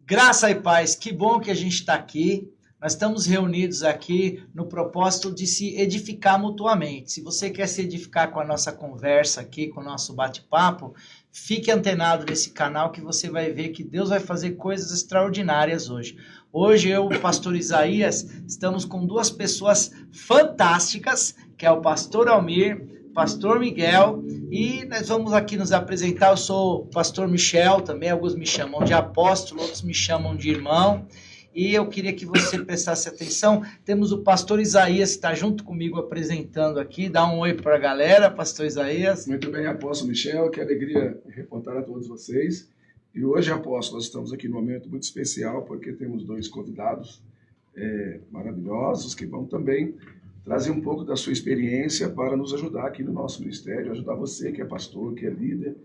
Graça e paz, que bom que a gente está aqui. Nós estamos reunidos aqui no propósito de se edificar mutuamente. Se você quer se edificar com a nossa conversa aqui, com o nosso bate-papo, fique antenado nesse canal que você vai ver que Deus vai fazer coisas extraordinárias hoje. Hoje eu e o pastor Isaías estamos com duas pessoas fantásticas, que é o pastor Almir, pastor Miguel, e nós vamos aqui nos apresentar. Eu sou o pastor Michel também, alguns me chamam de apóstolo, outros me chamam de irmão, e eu queria que você prestasse atenção. Temos o pastor Isaías, que está junto comigo apresentando aqui. Dá um oi para a galera, pastor Isaías. Muito bem, apóstolo Michel, que alegria reportar a todos vocês. E hoje, apóstolo, nós estamos aqui num momento muito especial, porque temos dois convidados maravilhosos, que vão também trazer um pouco da sua experiência para nos ajudar aqui no nosso ministério, ajudar você que é pastor, que é líder,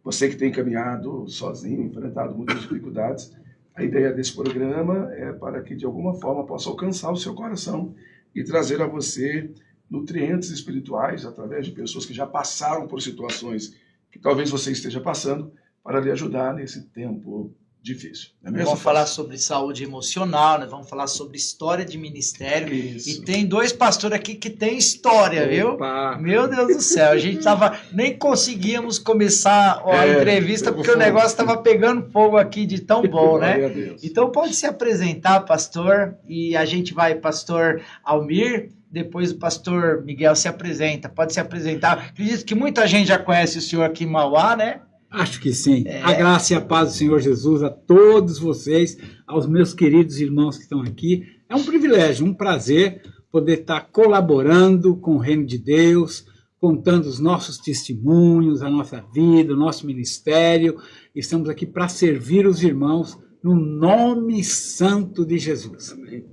você que tem caminhado sozinho, enfrentado muitas dificuldades. A ideia desse programa é para que, de alguma forma, possa alcançar o seu coração e trazer a você nutrientes espirituais através de pessoas que já passaram por situações que talvez você esteja passando, para lhe ajudar nesse tempo difícil. Nós vamos falar sobre saúde emocional, nós vamos falar sobre história de ministério. Isso. E tem dois pastores aqui que tem história, Opa. Viu? Meu Deus do céu, a gente nem conseguíamos começar a entrevista porque o negócio estava pegando fogo aqui de tão bom, né? Então pode se apresentar, pastor, e a gente vai, pastor Almir, depois o pastor Miguel se apresenta. Pode se apresentar. Acredito que muita gente já conhece o senhor aqui em Mauá, né? Acho que sim. A graça e a paz do Senhor Jesus a todos vocês, aos meus queridos irmãos que estão aqui. É um privilégio, um prazer poder estar colaborando com o reino de Deus, contando os nossos testemunhos, a nossa vida, o nosso ministério. Estamos aqui para servir os irmãos no nome santo de Jesus. Amém.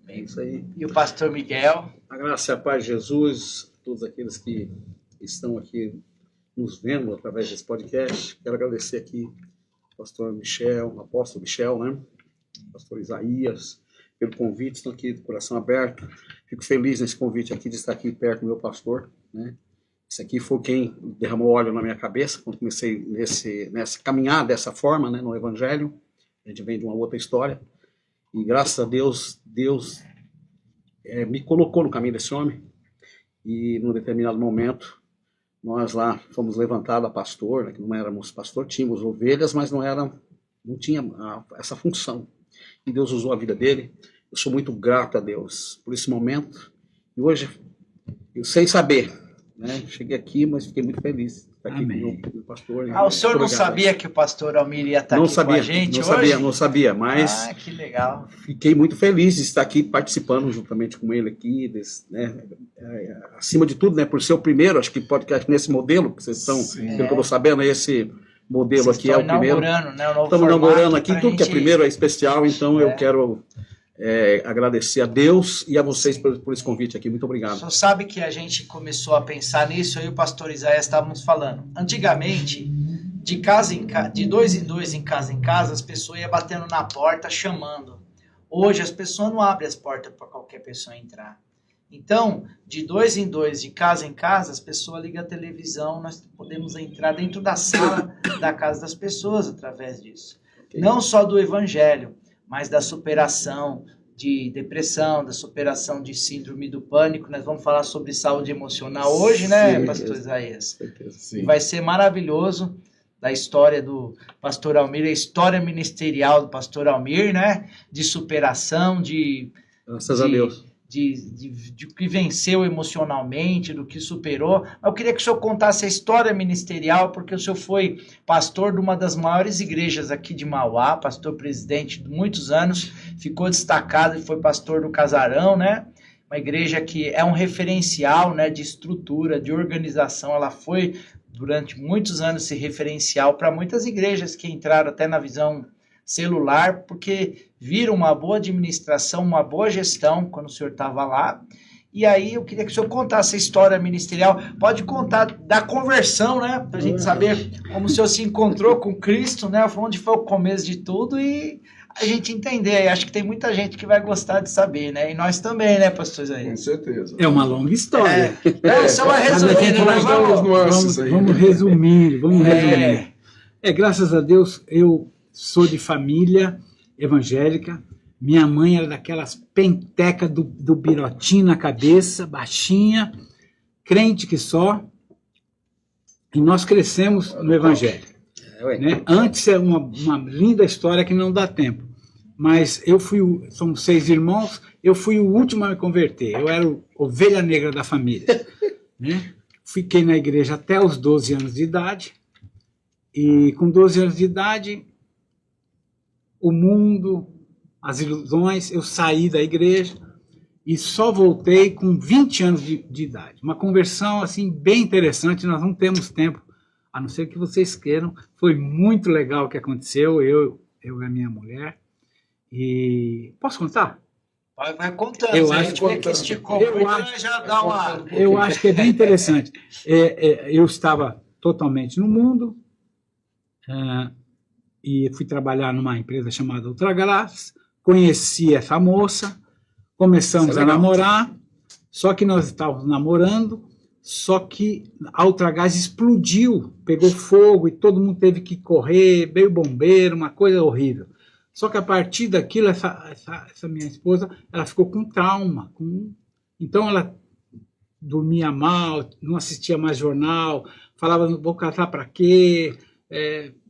É isso aí. E o pastor Miguel? A graça e a paz de Jesus, todos aqueles que estão aqui nos vendo através desse podcast. Quero agradecer aqui ao pastor Michel, ao apóstolo Michel, né? Pastor Isaías, pelo convite. Estou aqui de coração aberto. Fico feliz nesse convite aqui, de estar aqui perto do meu pastor, né? Esse aqui foi quem derramou óleo na minha cabeça quando comecei nessa caminhar dessa forma, né, no Evangelho. A gente vem de uma outra história. E graças a Deus, Deus me colocou no caminho desse homem. E num determinado momento, nós lá fomos levantados a pastor, né, que não éramos pastor, tínhamos ovelhas, mas não tinha essa função. E Deus usou a vida dele. Eu sou muito grato a Deus por esse momento. E hoje, eu sem saber, né, cheguei aqui, mas fiquei muito feliz de estar aqui com o pastor. O senhor não sabia que o pastor Almir ia estar aqui com a gente hoje? Não sabia, mas que legal. Fiquei muito feliz de estar aqui participando juntamente com ele aqui, né, acima de tudo, né, por ser o primeiro, acho que podcast nesse modelo, que vocês estão, pelo que eu estou sabendo, esse modelo vocês aqui é o primeiro. Né, o estamos inaugurando aqui, tudo que é primeiro é especial, então eu quero agradecer a Deus e a vocês por esse convite aqui. Muito obrigado. Você sabe que a gente começou a pensar nisso, eu e o pastor Isaías estávamos falando. Antigamente, de dois em dois, em casa, as pessoas iam batendo na porta, chamando. Hoje, as pessoas não abrem as portas para qualquer pessoa entrar. Então, de dois em dois, de casa em casa, as pessoas ligam a televisão, nós podemos entrar dentro da sala da casa das pessoas através disso. Okay. Não só do evangelho, mas da superação de depressão, da superação de síndrome do pânico. Nós vamos falar sobre saúde emocional hoje, né, pastor Isaías? Sim. E vai ser maravilhoso da história do pastor Almir, a história ministerial do pastor Almir, né? De superação, graças a Deus. De que venceu emocionalmente, do que superou. Eu queria que o senhor contasse a história ministerial, porque o senhor foi pastor de uma das maiores igrejas aqui de Mauá, pastor presidente de muitos anos, ficou destacado e foi pastor do Casarão, né? Uma igreja que é um referencial, né, de estrutura, de organização. Ela foi, durante muitos anos, esse referencial para muitas igrejas que entraram até na visão celular, porque viram uma boa administração, uma boa gestão quando o senhor estava lá. E aí eu queria que o senhor contasse a história ministerial. Pode contar da conversão, né? Para a gente saber como o senhor se encontrou com Cristo, né? Onde foi o começo de tudo e a gente entender. E acho que tem muita gente que vai gostar de saber, né? E nós também, né, pastor Isaías? Com certeza. É uma longa história. Só vai resumindo, vamos resumir. Graças a Deus, eu sou de família evangélica. Minha mãe era daquelas pentecas do birotinho na cabeça, baixinha, crente que só. E nós crescemos no Evangelho. Né? Antes é uma linda história que não dá tempo. Mas somos 6 irmãos, eu fui o último a me converter. Eu era ovelha negra da família. Né? Fiquei na igreja até os 12 anos de idade. E com 12 anos de idade, o mundo, as ilusões, eu saí da igreja e só voltei com 20 anos de idade. Uma conversão assim bem interessante, nós não temos tempo, a não ser que vocês queiram. Foi muito legal o que aconteceu, eu e a minha mulher. E posso contar? Vai contando, eu a acho gente vê que esticou muito, já dá uma... Eu acho que é bem interessante. Eu estava totalmente no mundo e fui trabalhar numa empresa chamada Ultragás, conheci essa moça, começamos a namorar, só que nós estávamos namorando, só que a Ultragás explodiu, pegou fogo e todo mundo teve que correr, veio bombeiro, uma coisa horrível. Só que a partir daquilo, essa minha esposa, ela ficou com trauma. Então ela dormia mal, não assistia mais jornal, falava, vou casar para quê?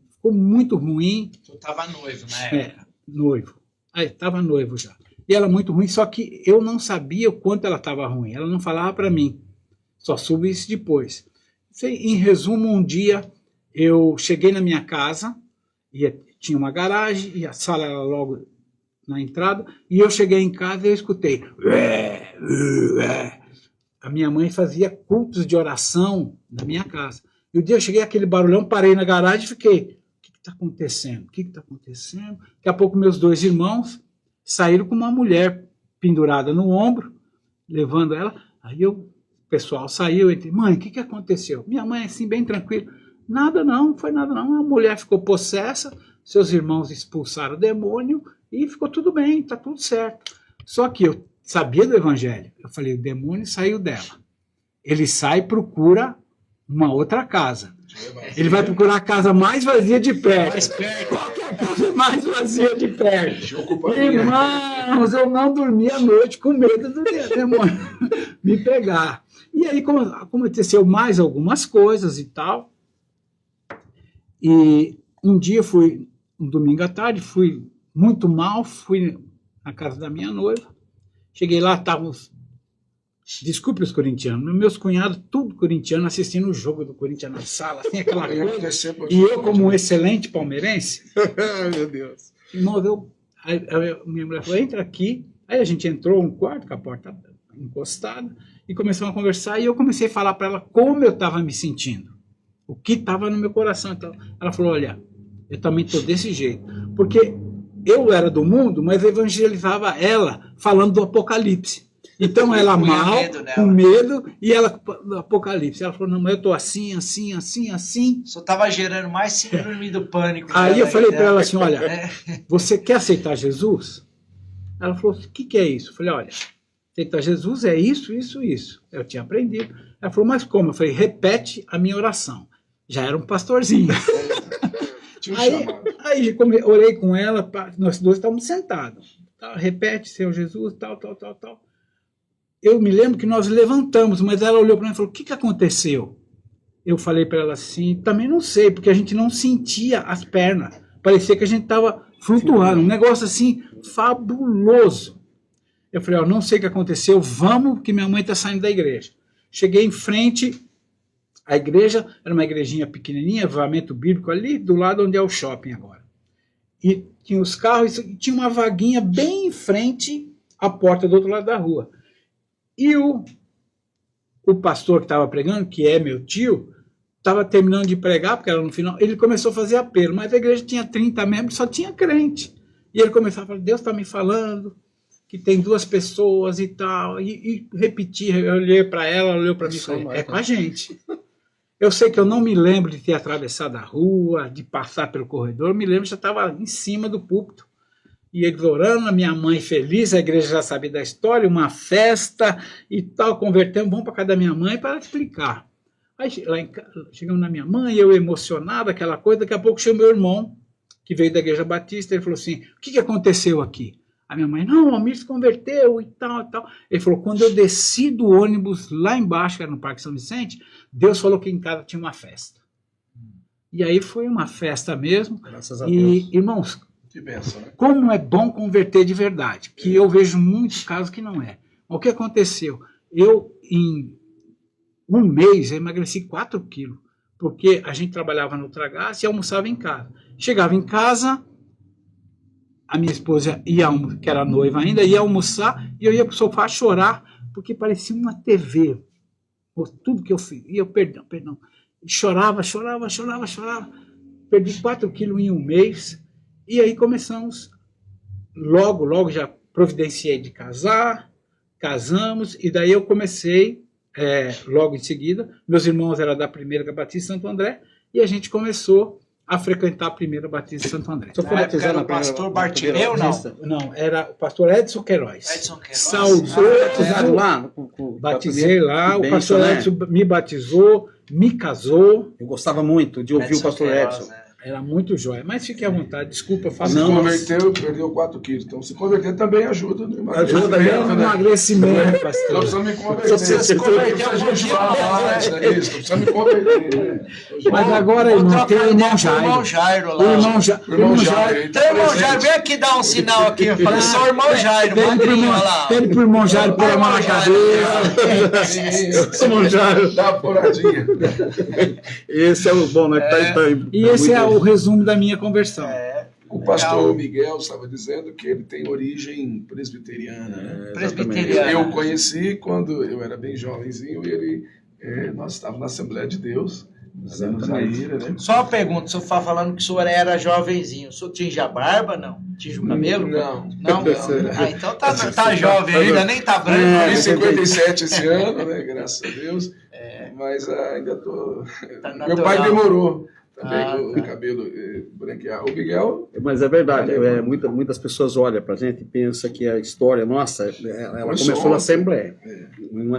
Ficou muito ruim. Você estava noivo na época? Noivo. Estava noivo já. E ela muito ruim, só que eu não sabia o quanto ela estava ruim. Ela não falava para mim. Só soube isso depois. Em resumo, um dia eu cheguei na minha casa, tinha uma garagem e a sala era logo na entrada, e eu cheguei em casa e eu escutei. A minha mãe fazia cultos de oração na minha casa. E o dia eu cheguei, aquele barulhão, parei na garagem e fiquei, o que está acontecendo? O que está acontecendo? Daqui a pouco meus 2 irmãos saíram com uma mulher pendurada no ombro, levando ela. Aí o pessoal saiu, eu disse, mãe, o que aconteceu? Minha mãe assim, bem tranquila. Nada não, foi nada não. A mulher ficou possessa, seus irmãos expulsaram o demônio e ficou tudo bem, está tudo certo. Só que eu sabia do Evangelho. Eu falei, o demônio saiu dela. Ele sai e procura uma outra casa. Ele vai procurar a casa mais vazia de perto. Mais perto. Qualquer casa mais vazia de perto. Irmãos, eu não dormi à noite com medo do demônio me pegar. E aí aconteceu mais algumas coisas e tal. E um dia um domingo à tarde, fui muito mal, fui na casa da minha noiva. Cheguei lá, estavam, desculpe os corintianos, meus cunhados, tudo corintiano, assistindo o jogo do Corinthians na sala, assim, aquela coisa. E eu, como um excelente palmeirense, meu Deus. Irmão, minha mulher falou, entra aqui. Aí a gente entrou no quarto, com a porta encostada, e começamos a conversar, e eu comecei a falar para ela como eu estava me sentindo, o que estava no meu coração. Então, ela falou, olha, eu também estou desse jeito, porque eu era do mundo, mas evangelizava ela falando do Apocalipse. Então ela mal, com medo, e ela do Apocalipse. Ela falou, não, mas eu estou assim. Só estava gerando mais síndrome do pânico. Aí eu falei para ela assim, olha, você quer aceitar Jesus? Ela falou, o que é isso? Eu falei, olha, aceitar Jesus é isso. Eu tinha aprendido. Ela falou, mas como? Eu falei, repete a minha oração. Já era um pastorzinho. Aí orei com ela, nós 2 estávamos sentados. Tá, repete, Senhor Jesus, tal. Eu me lembro que nós levantamos, mas ela olhou para mim e falou, o que aconteceu? Eu falei para ela assim, também não sei, porque a gente não sentia as pernas. Parecia que a gente estava flutuando, um negócio assim, fabuloso. Eu falei, não sei o que aconteceu, vamos, que minha mãe está saindo da igreja. Cheguei em frente, a igreja era uma igrejinha pequenininha, avivamento bíblico ali, do lado onde é o shopping agora. E tinha os carros, e tinha uma vaguinha bem em frente à porta do outro lado da rua. E o pastor que estava pregando, que é meu tio, estava terminando de pregar, porque era no final, ele começou a fazer apelo, mas a igreja tinha 30 membros, só tinha crente. E ele começou a falar, Deus está me falando que tem 2 pessoas e tal, e repetir, eu olhei para ela olhou para mim e falei, é com a gente. Eu sei que eu não me lembro de ter atravessado a rua, de passar pelo corredor, eu me lembro que já estava em cima do púlpito, e eles orando, a minha mãe feliz, a igreja já sabia da história, uma festa e tal, convertemos, vamos para casa da minha mãe para explicar. Aí lá chegamos na minha mãe, eu emocionado, aquela coisa, daqui a pouco chegou meu irmão, que veio da Igreja Batista. Ele falou assim, o que aconteceu aqui? A minha mãe, não, o Almir se converteu e tal, e tal. Ele falou, quando eu desci do ônibus lá embaixo, que era no Parque São Vicente, Deus falou que em casa tinha uma festa. E aí foi uma festa mesmo. Graças a E, Deus. irmãos, Que benção, né? como é bom converter de verdade, que eu vejo muitos casos que não é. O que aconteceu? Eu, em um mês, eu emagreci 4 quilos, porque a gente trabalhava no Ultragás e almoçava em casa. Chegava em casa, a minha esposa, que era noiva ainda, ia almoçar e eu ia para o sofá chorar, porque parecia uma TV. Tudo que eu fiz. E eu, perdão. Chorava. Perdi 4 quilos em um mês. E aí começamos, logo já providenciei de casamos, e daí eu comecei, logo em seguida, meus irmãos eram da Primeira Batista Santo André, e a gente começou a frequentar a Primeira Batista Santo André. Você foi batizado era na o pastor primeira Bartimeu, não? batista? Não, era o pastor Edson Queiroz. Edson Queiroz. Saudoso. Batizado lá? Batizei lá, Que o pastor bênção, né? Edson me batizou, me casou. Eu gostava muito de ouvir o pastor Queiroz, Edson. né? Era muito jóia. Mas fique à vontade, desculpa, eu faço Se Não, converteu, perdeu 4 quilos. Então, se converter também ajuda no Ajuda emagrecimento, no né? emagrecimento, Então, pastor. precisa me converter. Você Se converter, converteu precisa um jejuar dia, lá, né? né? Isso, precisa me converter, né? Mas agora, irmão, tem o irmão Jairo. Jairo. Lá. O irmão Jairo. ele tá Tem o irmão presente. Jairo, vem aqui dar um sinal aqui. Eu falei, sou o irmão Jairo, magrinho, olha lá. Pede pro irmão Jairo pôr a mão na cabeça. Isso, dá uma poradinha. Esse é o bom, né? E esse é o resumo da minha conversão. O pastor Miguel estava dizendo que ele tem origem presbiteriana, né? Presbiteriana. Eu conheci quando eu era bem jovenzinho e nós estávamos na Assembleia de Deus, fizemos a ira, né? Só uma pergunta, o senhor está falando que o senhor era jovenzinho. O senhor tinge a barba, não? Tinge o cabelo? Não. Não? Ah, então tá jovem ainda, nem tá branco. Fiz 57 esse ano, né? Graças a Deus. Mas ainda tô... Tá Meu natural. pai demorou também Ah, o cabelo branquear. O Miguel... Mas é verdade, muitas pessoas olham pra gente e pensam que a história, nossa, ela começou na Assembleia.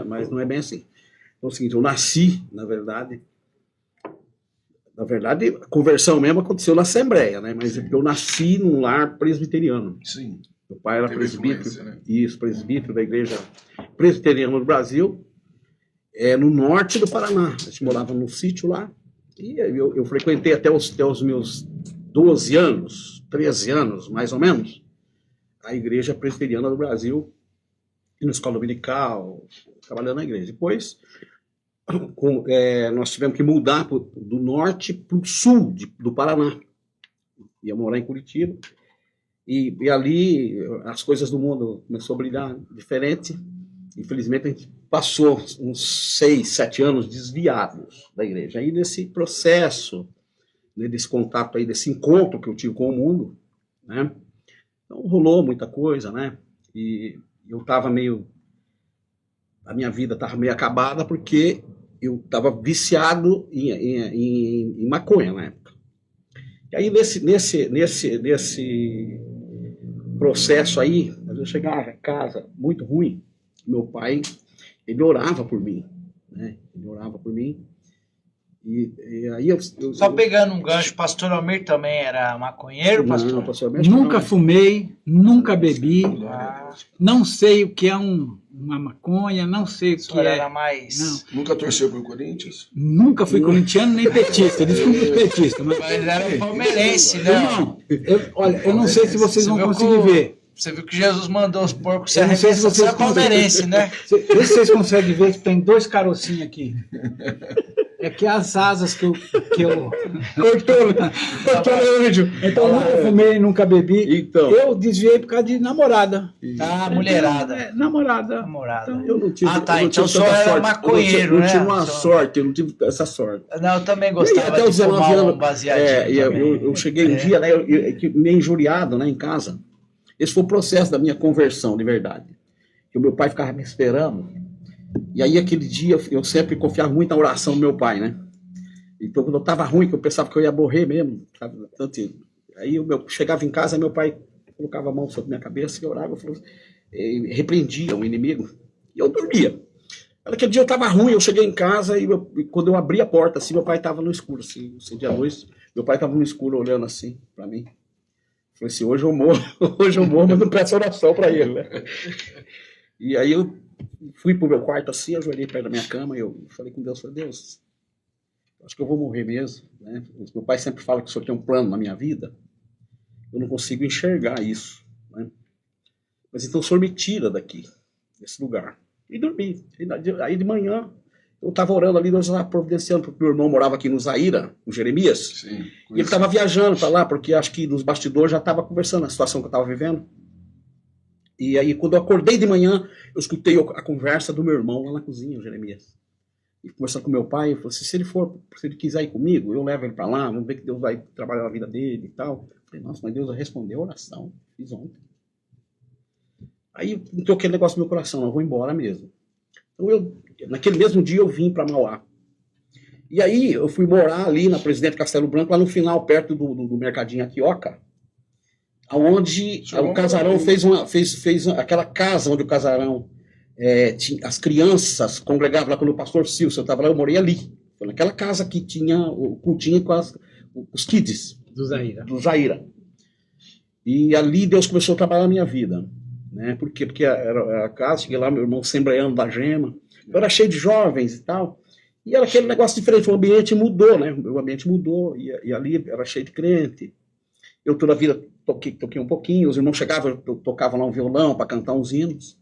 Mas não é bem assim. Então é o seguinte, eu nasci, na verdade, a conversão mesmo aconteceu na Assembleia, né? Mas eu nasci num lar presbiteriano. Sim. Meu pai era Teve presbítero, influência, né? isso, presbítero da Igreja Presbiteriana do Brasil, no norte do Paraná. A gente morava num sítio lá, e eu frequentei até os meus 12 anos, 13 anos, mais ou menos, a Igreja Presbiteriana do Brasil, na escola dominical, trabalhando na igreja. Depois, nós tivemos que mudar do norte para o sul do Paraná. Ia morar em Curitiba. E ali as coisas do mundo começaram a brilhar diferente. Infelizmente, a gente passou uns 6, 7 anos desviados da igreja. Aí, nesse processo, né, desse contato aí, desse encontro que eu tive com o mundo, né? Então, rolou muita coisa, né? E eu estava a minha vida estava meio acabada porque eu estava viciado em maconha na época. E aí, nesse processo aí, eu chegava em casa muito ruim, meu pai, ele orava por mim, né? Ele orava por mim. E aí Só pegando um gancho, o pastor Almir também era maconheiro, pastor? Não, pastor Almir, Nunca não. fumei, nunca bebi, Ah, não sei o que é uma maconha, não sei o o que senhor é. era mais... Não. Nunca torceu pro Corinthians? Nunca fui corintiano nem petista, desculpa os petistas, mas Mas ele era palmeirense, né? irmão, olha, eu não sei se vocês vão Você viu conseguir que ver. Você viu que Jesus mandou os porcos se Eu não sei se arremessar. Você vocês é palmeirense, né? Vê se vocês conseguem ver que tem 2 carocinhos aqui. É que as asas que eu cortou o anjo. Então eu nunca fumei, nunca bebi. Então. Eu desviei por causa de namorada. Ah, mulherada. Namorada. Namorada. Eu não tive, Ah, tá, eu não então tive o senhor tanta era sorte. maconheiro, eu né? tive uma Só- sorte, eu não tive essa sorte. Não, eu também E gostava até os de 19 fumar um anos, baseadinho também. eu cheguei um dia, né, meio injuriado, né, em casa. Esse foi o processo da minha conversão, de verdade. Que o meu pai ficava me esperando. E aí, aquele dia, eu sempre confiava muito na oração do meu pai, né? Então, quando eu estava ruim, que eu pensava que eu ia morrer mesmo, sabe? Aí eu chegava em casa, meu pai colocava a mão sobre minha cabeça e orava, repreendia o inimigo. E eu dormia. Aquele dia eu estava ruim, eu cheguei em casa e quando eu abri a porta, assim, meu pai estava no escuro, assim, acendi a luz. Meu pai estava no escuro olhando assim para mim. Falei assim, hoje eu morro, mas não peço oração para ele, né? E aí eu fui pro meu quarto assim, ajoelhei perto da minha cama e eu falei com Deus, falei, Deus, acho que eu vou morrer mesmo, né? Meu pai sempre fala que o Senhor tem um plano na minha vida. Eu não consigo enxergar isso, né? Mas então o Senhor me tira daqui, desse lugar. E dormi. Aí de manhã, eu estava orando ali, Deus estava providenciando, porque meu irmão morava aqui no Zaira, no Jeremias. Sim, E ele estava viajando para lá, porque acho que nos bastidores já estava conversando a situação que eu estava vivendo. E aí, quando eu acordei de manhã, eu escutei a conversa do meu irmão lá na cozinha, o Jeremias. E conversando com meu pai, eu falei assim, se ele quiser ir comigo, eu levo ele para lá, vamos ver que Deus vai trabalhar na vida dele e tal. Eu falei, nossa, mas Deus respondeu a oração, fiz ontem. Aí não tem aquele negócio no meu coração, não, eu vou embora mesmo. Então naquele mesmo dia eu vim para Mauá. E aí eu fui morar ali na Presidente Castelo Branco, lá no final, perto do Mercadinho Aquioca, onde o casarão fez aquela casa onde o casarão as crianças congregavam lá quando o pastor Silvio, eu estava lá, eu morei ali. Foi naquela casa que tinha o cultinho com os kids do Zaira. E ali Deus começou a trabalhar na minha vida. Né? Por quê? Porque era a casa, cheguei lá, meu irmão assembleando da Gema, eu era cheio de jovens e tal, e era aquele negócio diferente, o ambiente mudou, né? O ambiente mudou, e ali era cheio de crente. Eu toda a vida toquei um pouquinho, os irmãos chegavam, eu tocava lá um violão para cantar uns hinos,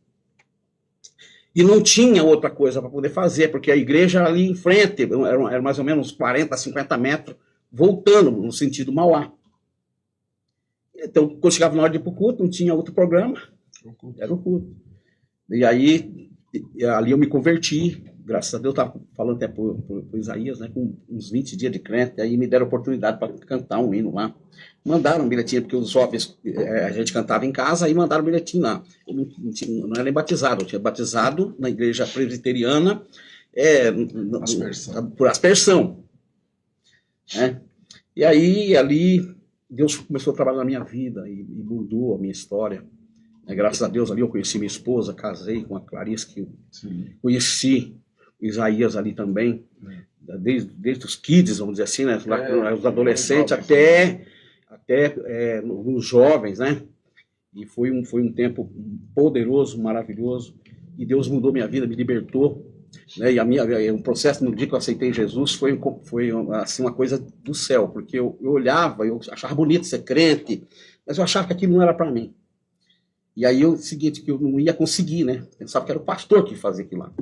e não tinha outra coisa para poder fazer, porque a igreja era ali em frente, era mais ou menos 40, 50 metros, voltando no sentido Mauá. Então, quando chegava na hora de ir para o culto, não tinha outro programa, era o culto. E aí, ali eu me converti, graças a Deus, eu estava falando até para o Isaías, né, com uns 20 dias de crente, aí me deram a oportunidade para cantar um hino lá. Mandaram um bilhetinho, porque os jovens, a gente cantava em casa, aí mandaram um bilhetinho lá. Eu não era nem batizado, eu tinha batizado na igreja presbiteriana, por aspersão. Né? E aí, ali, Deus começou a trabalhar na minha vida e mudou a minha história. Graças a Deus ali eu conheci minha esposa, casei com a Clarice, que eu conheci o Isaías ali também, desde os kids, vamos dizer assim, né? Os adolescentes até os jovens, né? E foi um tempo poderoso, maravilhoso, e Deus mudou minha vida, me libertou, né? E o processo no dia que eu aceitei Jesus foi assim, uma coisa do céu, porque eu olhava, eu achava bonito ser crente, mas eu achava que aquilo não era para mim. E aí o seguinte, que eu não ia conseguir, né? Pensava que era o pastor que ia fazer aquilo lá.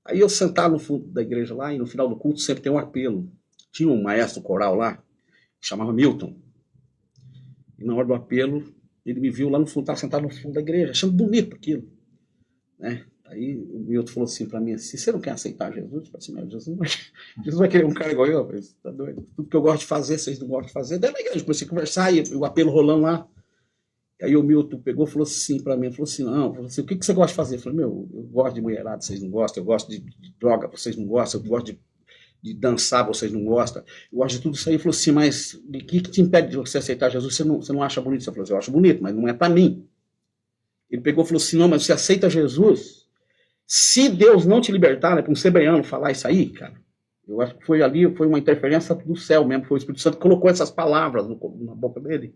Aí eu sentava no fundo da igreja lá, e no final do culto sempre tem um apelo. Tinha um maestro coral lá, que chamava Milton. E na hora do apelo, ele me viu lá no fundo, estava sentado no fundo da igreja, achando bonito aquilo. Né? Aí o Milton falou assim para mim, assim, você não quer aceitar Jesus? Eu falei assim, Jesus vai querer um cara igual eu? Eu falei, você tá doido? Tudo que eu gosto de fazer, vocês não gostam de fazer. Daí na igreja comecei a conversar, e o apelo rolando lá. Aí o Milton pegou e falou assim para mim, falou assim, o que você gosta de fazer? Eu falei, eu gosto de mulherada, vocês não gostam, eu gosto de droga, vocês não gostam, eu gosto de dançar, vocês não gostam, eu gosto de tudo isso aí. Ele falou assim, mas o que te impede de você aceitar Jesus? Você não acha bonito? Eu falei assim, eu acho bonito, mas não é para mim. Ele pegou e falou assim, não, mas você aceita Jesus? Se Deus não te libertar, né, para um sebreano falar isso aí, cara, eu acho que foi uma interferência do céu mesmo, foi o Espírito Santo que colocou essas palavras na boca dele.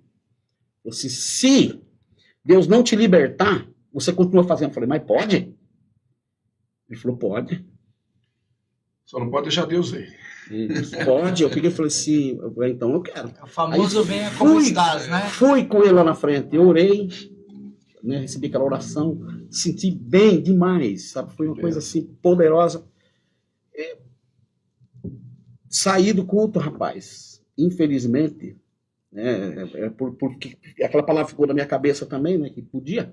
Assim, se Deus não te libertar, você continua fazendo. Eu falei, mas pode? Ele falou, pode. Só não pode deixar Deus ver. Pode. Eu falei assim, então eu quero. O famoso venha como estás, né? Fui com ele lá na frente, eu orei, né, recebi aquela oração, senti bem demais, sabe? Foi uma coisa assim, poderosa. Saí do culto, rapaz. Infelizmente... porque aquela palavra ficou na minha cabeça também, né, que podia.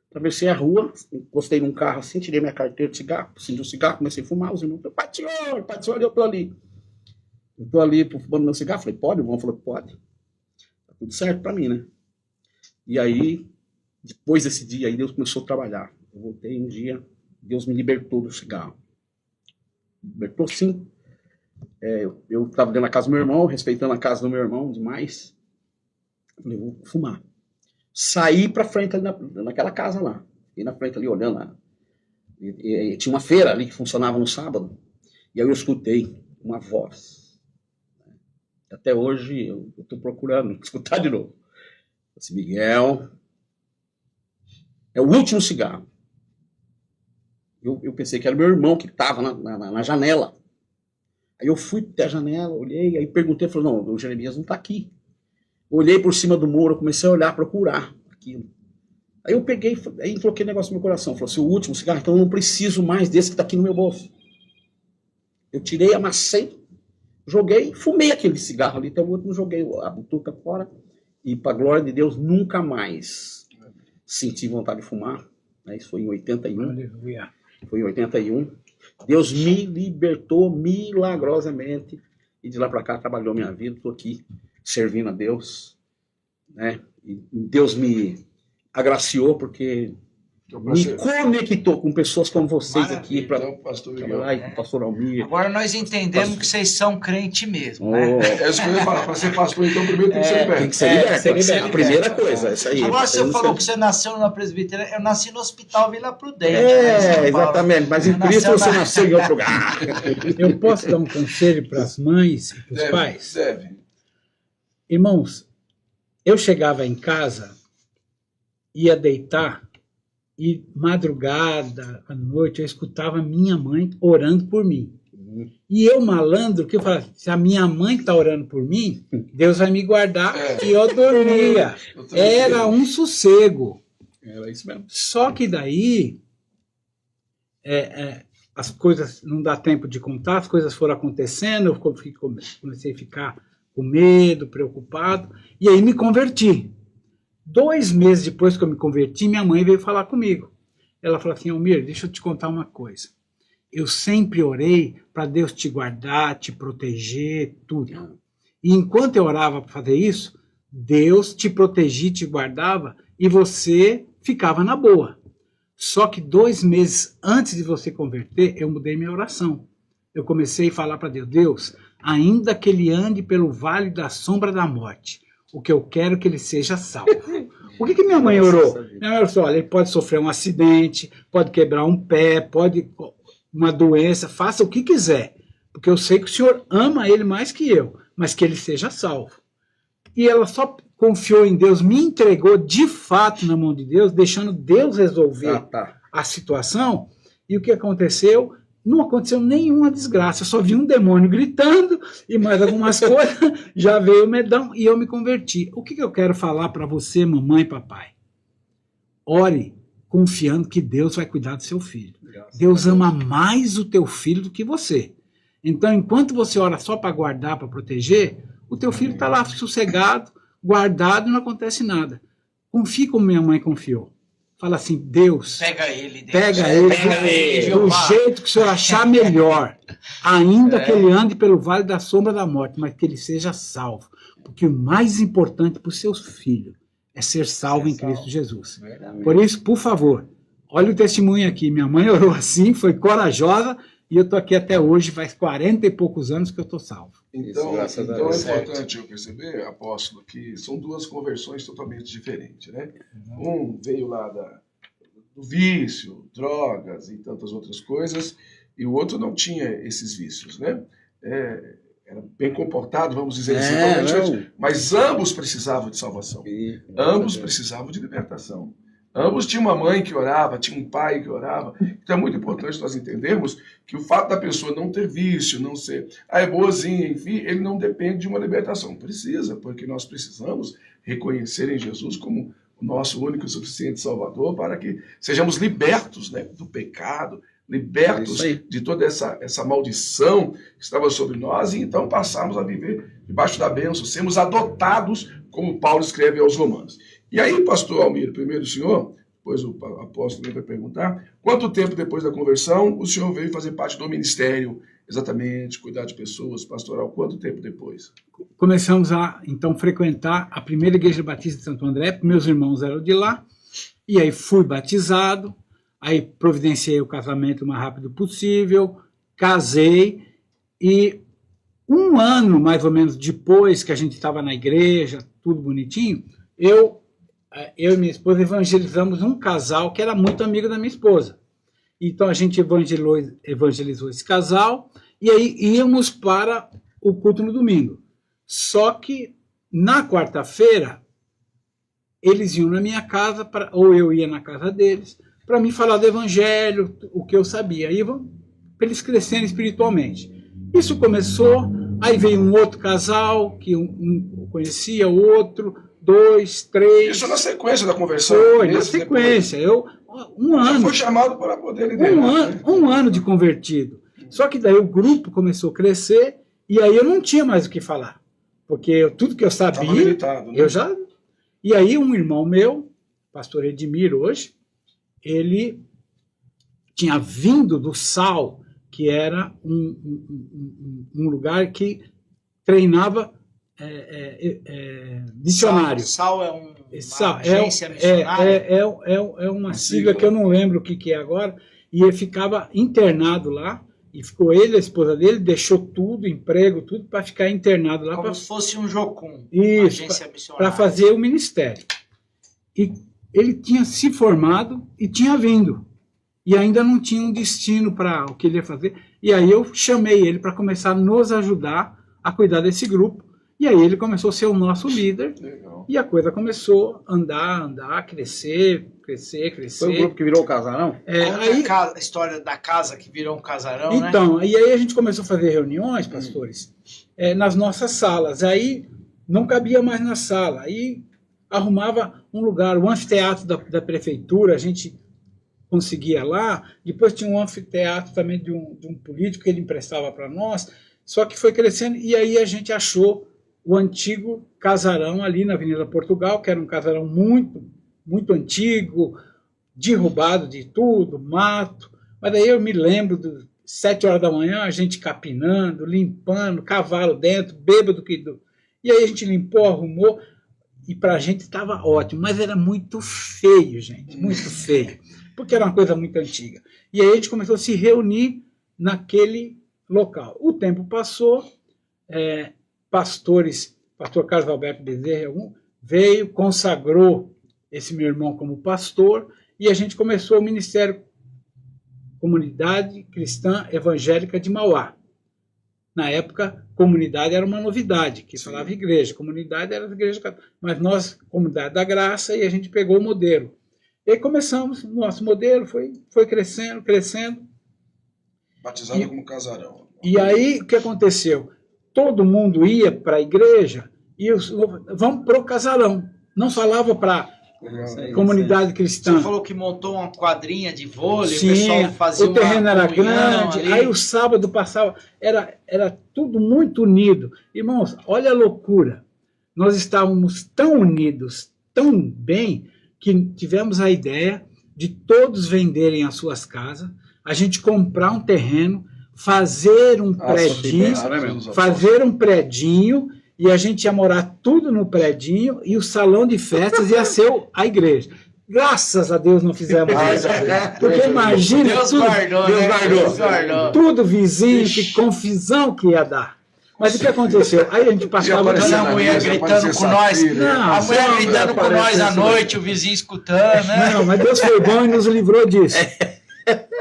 Atravessei a rua, encostei num carro assim, tirei minha carteira de cigarro, acendi um cigarro, comecei a fumar, os irmãos, pai do senhor, eu tô ali. Eu tô ali fumando meu cigarro, falei, pode? O irmão falou, pode. Tá tudo certo pra mim, né? E aí, depois desse dia aí, Deus começou a trabalhar. Eu voltei um dia, Deus me libertou do cigarro. Libertou sim. Eu estava dentro da casa do meu irmão, respeitando a casa do meu irmão demais. Falei, vou fumar. Saí pra frente ali naquela casa lá. Fiquei na frente ali olhando lá. E tinha uma feira ali que funcionava no sábado. E aí eu escutei uma voz. Até hoje eu estou procurando escutar de novo. Esse Miguel, é o último cigarro. Eu pensei que era meu irmão que estava na janela. Aí eu fui até a janela, olhei, aí perguntei, falei, não, o Jeremias não está aqui. Olhei por cima do muro, comecei a olhar, procurar aquilo. Aí eu peguei, aí coloquei negócio no meu coração. Falei assim, o último cigarro, então eu não preciso mais desse que está aqui no meu bolso. Eu tirei, amassei, joguei, fumei aquele cigarro ali, até o último joguei a butuca fora. E, para a glória de Deus, nunca mais senti vontade de fumar. Isso foi em 81. Aleluia. Foi em 81. Deus me libertou milagrosamente. E de lá para cá trabalhou minha vida. Estou aqui servindo a Deus. Né? E Deus me agraciou porque me conectou com pessoas como vocês. Maravilha. Aqui para Então, pastor Miguel. trabalhar com o pastor Almir. Agora nós entendemos que vocês são crente mesmo, né? É isso que eu ia falar. Para ser pastor, então, primeiro tem que ser liberto. Tem que ser liberto. ser liberto. A primeira coisa, é isso aí. Agora você Tem falou ser- que você nasceu na presbiteriana. Eu nasci no Hospital Vila Prudente. né, em São Paulo. Exatamente. Mas em Cristo você nasceu em outro lugar. Eu posso dar um conselho para as mães e para os pais? Deve. Irmãos, eu chegava em casa, ia deitar, e madrugada, à noite, eu escutava minha mãe orando por mim. E eu, malandro, que eu falava, se a minha mãe está orando por mim, Deus vai me guardar, e eu dormia. Eu também Era sei. um sossego. Era isso mesmo. Só que daí, as coisas, não dá tempo de contar, as coisas foram acontecendo, eu comecei a ficar com medo, preocupado, e aí me converti. 2 meses depois que eu me converti, minha mãe veio falar comigo. Ela falou assim, Almir, deixa eu te contar uma coisa. Eu sempre orei para Deus te guardar, te proteger, tudo. E enquanto eu orava para fazer isso, Deus te protegia, te guardava, e você ficava na boa. Só que 2 meses antes de você converter, eu mudei minha oração. Eu comecei a falar para Deus, Deus, ainda que ele ande pelo vale da sombra da morte, o que eu quero é que ele seja salvo. O que minha mãe orou? Minha mãe orou assim, olha, ele pode sofrer um acidente, pode quebrar um pé, pode uma doença, faça o que quiser, porque eu sei que o Senhor ama ele mais que eu, mas que ele seja salvo. E ela só confiou em Deus, me entregou de fato na mão de Deus, deixando Deus resolver a situação. E o que aconteceu? Não aconteceu nenhuma desgraça, eu só vi um demônio gritando e mais algumas coisas, já veio o medão e eu me converti. O que eu quero falar para você, mamãe e papai? Ore confiando que Deus vai cuidar do seu filho. Deus ama mais o teu filho do que você. Então, enquanto você ora só para guardar, para proteger, o teu filho está lá sossegado, guardado e não acontece nada. Confie como minha mãe confiou. Fala assim, Deus, Pega ele, Deus. pega ele do Jeová. jeito que o senhor achar melhor, ainda que ele ande pelo vale da sombra da morte, mas que ele seja salvo. Porque o mais importante para os seus filhos é ser salvo em Cristo Jesus. Por isso, por favor, olha o testemunho aqui. Minha mãe orou assim, foi corajosa, e eu estou aqui até hoje, faz 40 e poucos anos que eu estou salvo. Então, graças a então é Deus. importante eu perceber, apóstolo, que são 2 conversões totalmente diferentes, né? Um veio lá do vício, drogas e tantas outras coisas, e o outro não tinha esses vícios, né? Era bem comportado, vamos dizer assim, totalmente diferente, mas ambos precisavam de salvação. Ambos precisavam de libertação. Ambos tinham uma mãe que orava, tinha um pai que orava. Então é muito importante nós entendermos que o fato da pessoa não ter vício, não ser, é boazinha, enfim, ele não depende de uma libertação. Precisa, porque nós precisamos reconhecer em Jesus como o nosso único e suficiente Salvador para que sejamos libertos, né, do pecado, libertos de toda essa maldição que estava sobre nós e então passarmos a viver debaixo da bênção, sermos adotados, como Paulo escreve aos Romanos. E aí, pastor Almir, primeiro o senhor, depois o apóstolo também vai perguntar, quanto tempo depois da conversão o senhor veio fazer parte do ministério, exatamente, cuidar de pessoas, pastoral, quanto tempo depois? Começamos a, então, frequentar a primeira igreja batista de Santo André, porque meus irmãos eram de lá, e aí fui batizado, aí providenciei o casamento o mais rápido possível, casei, e 1 ano, mais ou menos, depois que a gente estava na igreja, tudo bonitinho, eu e minha esposa evangelizamos um casal que era muito amigo da minha esposa. Então a gente evangelizou esse casal e aí íamos para o culto no domingo. Só que na quarta-feira eles iam na minha casa, ou eu ia na casa deles, para me falar do evangelho, o que eu sabia, aí para eles crescerem espiritualmente. Isso começou, aí veio um outro casal, que um conhecia o outro, 2, 3... Isso na sequência da conversão? Foi, na sequência. Um ano. Foi chamado para poder liderar. Um ano de convertido. Só que daí o grupo começou a crescer, e aí eu não tinha mais o que falar. Porque tudo que eu sabia, limitado, né? eu já... E aí um irmão meu, pastor Edmir hoje, ele tinha vindo do SAL, que era um lugar que treinava missionário. SAL é uma agência missionária? É uma sigla que eu não lembro o que é agora, e ele ficava internado lá, e ficou ele, a esposa dele, deixou tudo, emprego, tudo, para ficar internado lá. Como se fosse um Jocum, uma agência missionária. Para fazer o ministério. E ele tinha se formado e tinha vindo. E ainda não tinha um destino para o que ele ia fazer. E aí eu chamei ele para começar a nos ajudar a cuidar desse grupo. E aí ele começou a ser o nosso líder. Legal. E a coisa começou a andar, crescer. Foi o grupo que virou o casarão? Aí, a história da casa que virou um casarão, então, né? E aí a gente começou a fazer reuniões, pastores, nas nossas salas. Aí não cabia mais na sala. Aí arrumava um lugar, o anfiteatro da prefeitura, a gente conseguia lá. Depois tinha um anfiteatro também de um político que ele emprestava para nós. Só que foi crescendo e aí a gente achou o antigo casarão ali na Avenida Portugal, que era um casarão muito, muito antigo, derrubado de tudo, mato. Mas daí eu me lembro de 7 horas da manhã, a gente capinando, limpando, cavalo dentro, bêbado. E aí a gente limpou, arrumou, e para a gente estava ótimo. Mas era muito feio, gente, muito feio, porque era uma coisa muito antiga. E aí a gente começou a se reunir naquele local. O tempo passou, pastor Carlos Alberto Bezerra veio, consagrou esse meu irmão como pastor, e a gente começou o Ministério Comunidade Cristã Evangélica de Mauá. Na época, comunidade era uma novidade, que falava igreja, comunidade era a igreja católica, mas nós, Comunidade da Graça, e a gente pegou o modelo. E aí começamos, nosso modelo foi crescendo. Batizado como casarão. E aí, o que aconteceu? Todo mundo ia para a igreja e vamos para o casarão. Não falava para comunidade cristã. Você falou que montou uma quadrinha de vôlei, Sim, o pessoal fazia o terreno era grande, ali. aí o sábado passava, era tudo muito unido. Irmãos, olha a loucura. Nós estávamos tão unidos, tão bem, que tivemos a ideia de todos venderem as suas casas, a gente comprar um terreno, fazer um predinho, e a gente ia morar tudo no predinho, e o salão de festas ia ser a igreja. Graças a Deus não fizemos isso. Porque imagina, Deus guardou. Tudo vizinho, que confusão que ia dar. Mas o que aconteceu? Aí a gente passava... A mulher gritando com nós. A mulher gritando com nós à noite, o vizinho escutando, né? Não, mas Deus foi bom e nos livrou disso.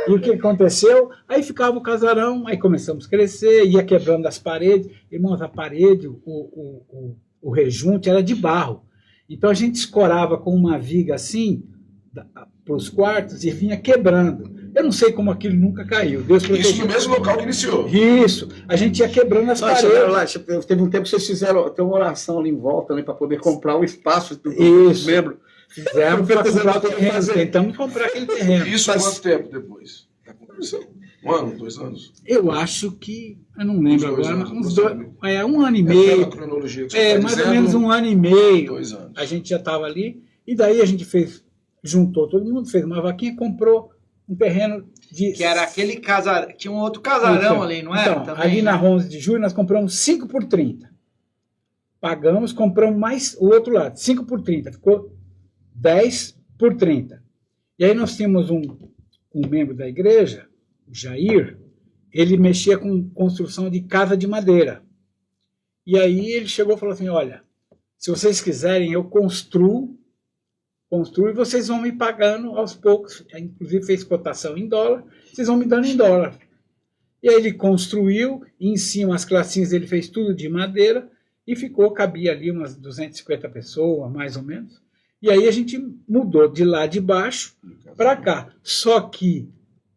E o que aconteceu? Aí ficava o casarão, aí começamos a crescer, ia quebrando as paredes. Irmãos, a parede, o rejunte era de barro. Então a gente escorava com uma viga assim para os quartos e vinha quebrando. Eu não sei como aquilo nunca caiu. Deus protegeu. Isso no mesmo local que iniciou. Isso. A gente ia quebrando as paredes. Teve um tempo que vocês fizeram até uma oração ali em volta, né, para poder comprar o espaço do membro. Fizemos para comprar o terreno. Tentamos comprar aquele terreno. Isso quanto tempo depois da conclusão? 1 ano, 2 anos? Eu acho que... Eu não lembro agora. Anos, 1 ano e meio. Pela cronologia que você mais dizendo, ou menos 1 ano e meio. 2 anos. A gente já estava ali. E daí a gente juntou todo mundo, fez uma vaquinha, comprou um terreno de... Que era aquele casarão... Tinha um outro casarão ali, não era? Então, ali na 11 de julho nós compramos 5 por 30. Pagamos, compramos mais o outro lado, 5 por 30. Ficou 10 por 30. E aí nós tínhamos um membro da igreja, o Jair, ele mexia com construção de casa de madeira. E aí ele chegou e falou assim, olha, se vocês quiserem, eu construo e vocês vão me pagando aos poucos. Inclusive fez cotação em dólar, vocês vão me dando em dólar. E aí ele construiu, e em cima as classinhas ele fez tudo de madeira, e cabia ali umas 250 pessoas, mais ou menos. E aí a gente mudou de lá de baixo para cá. Só que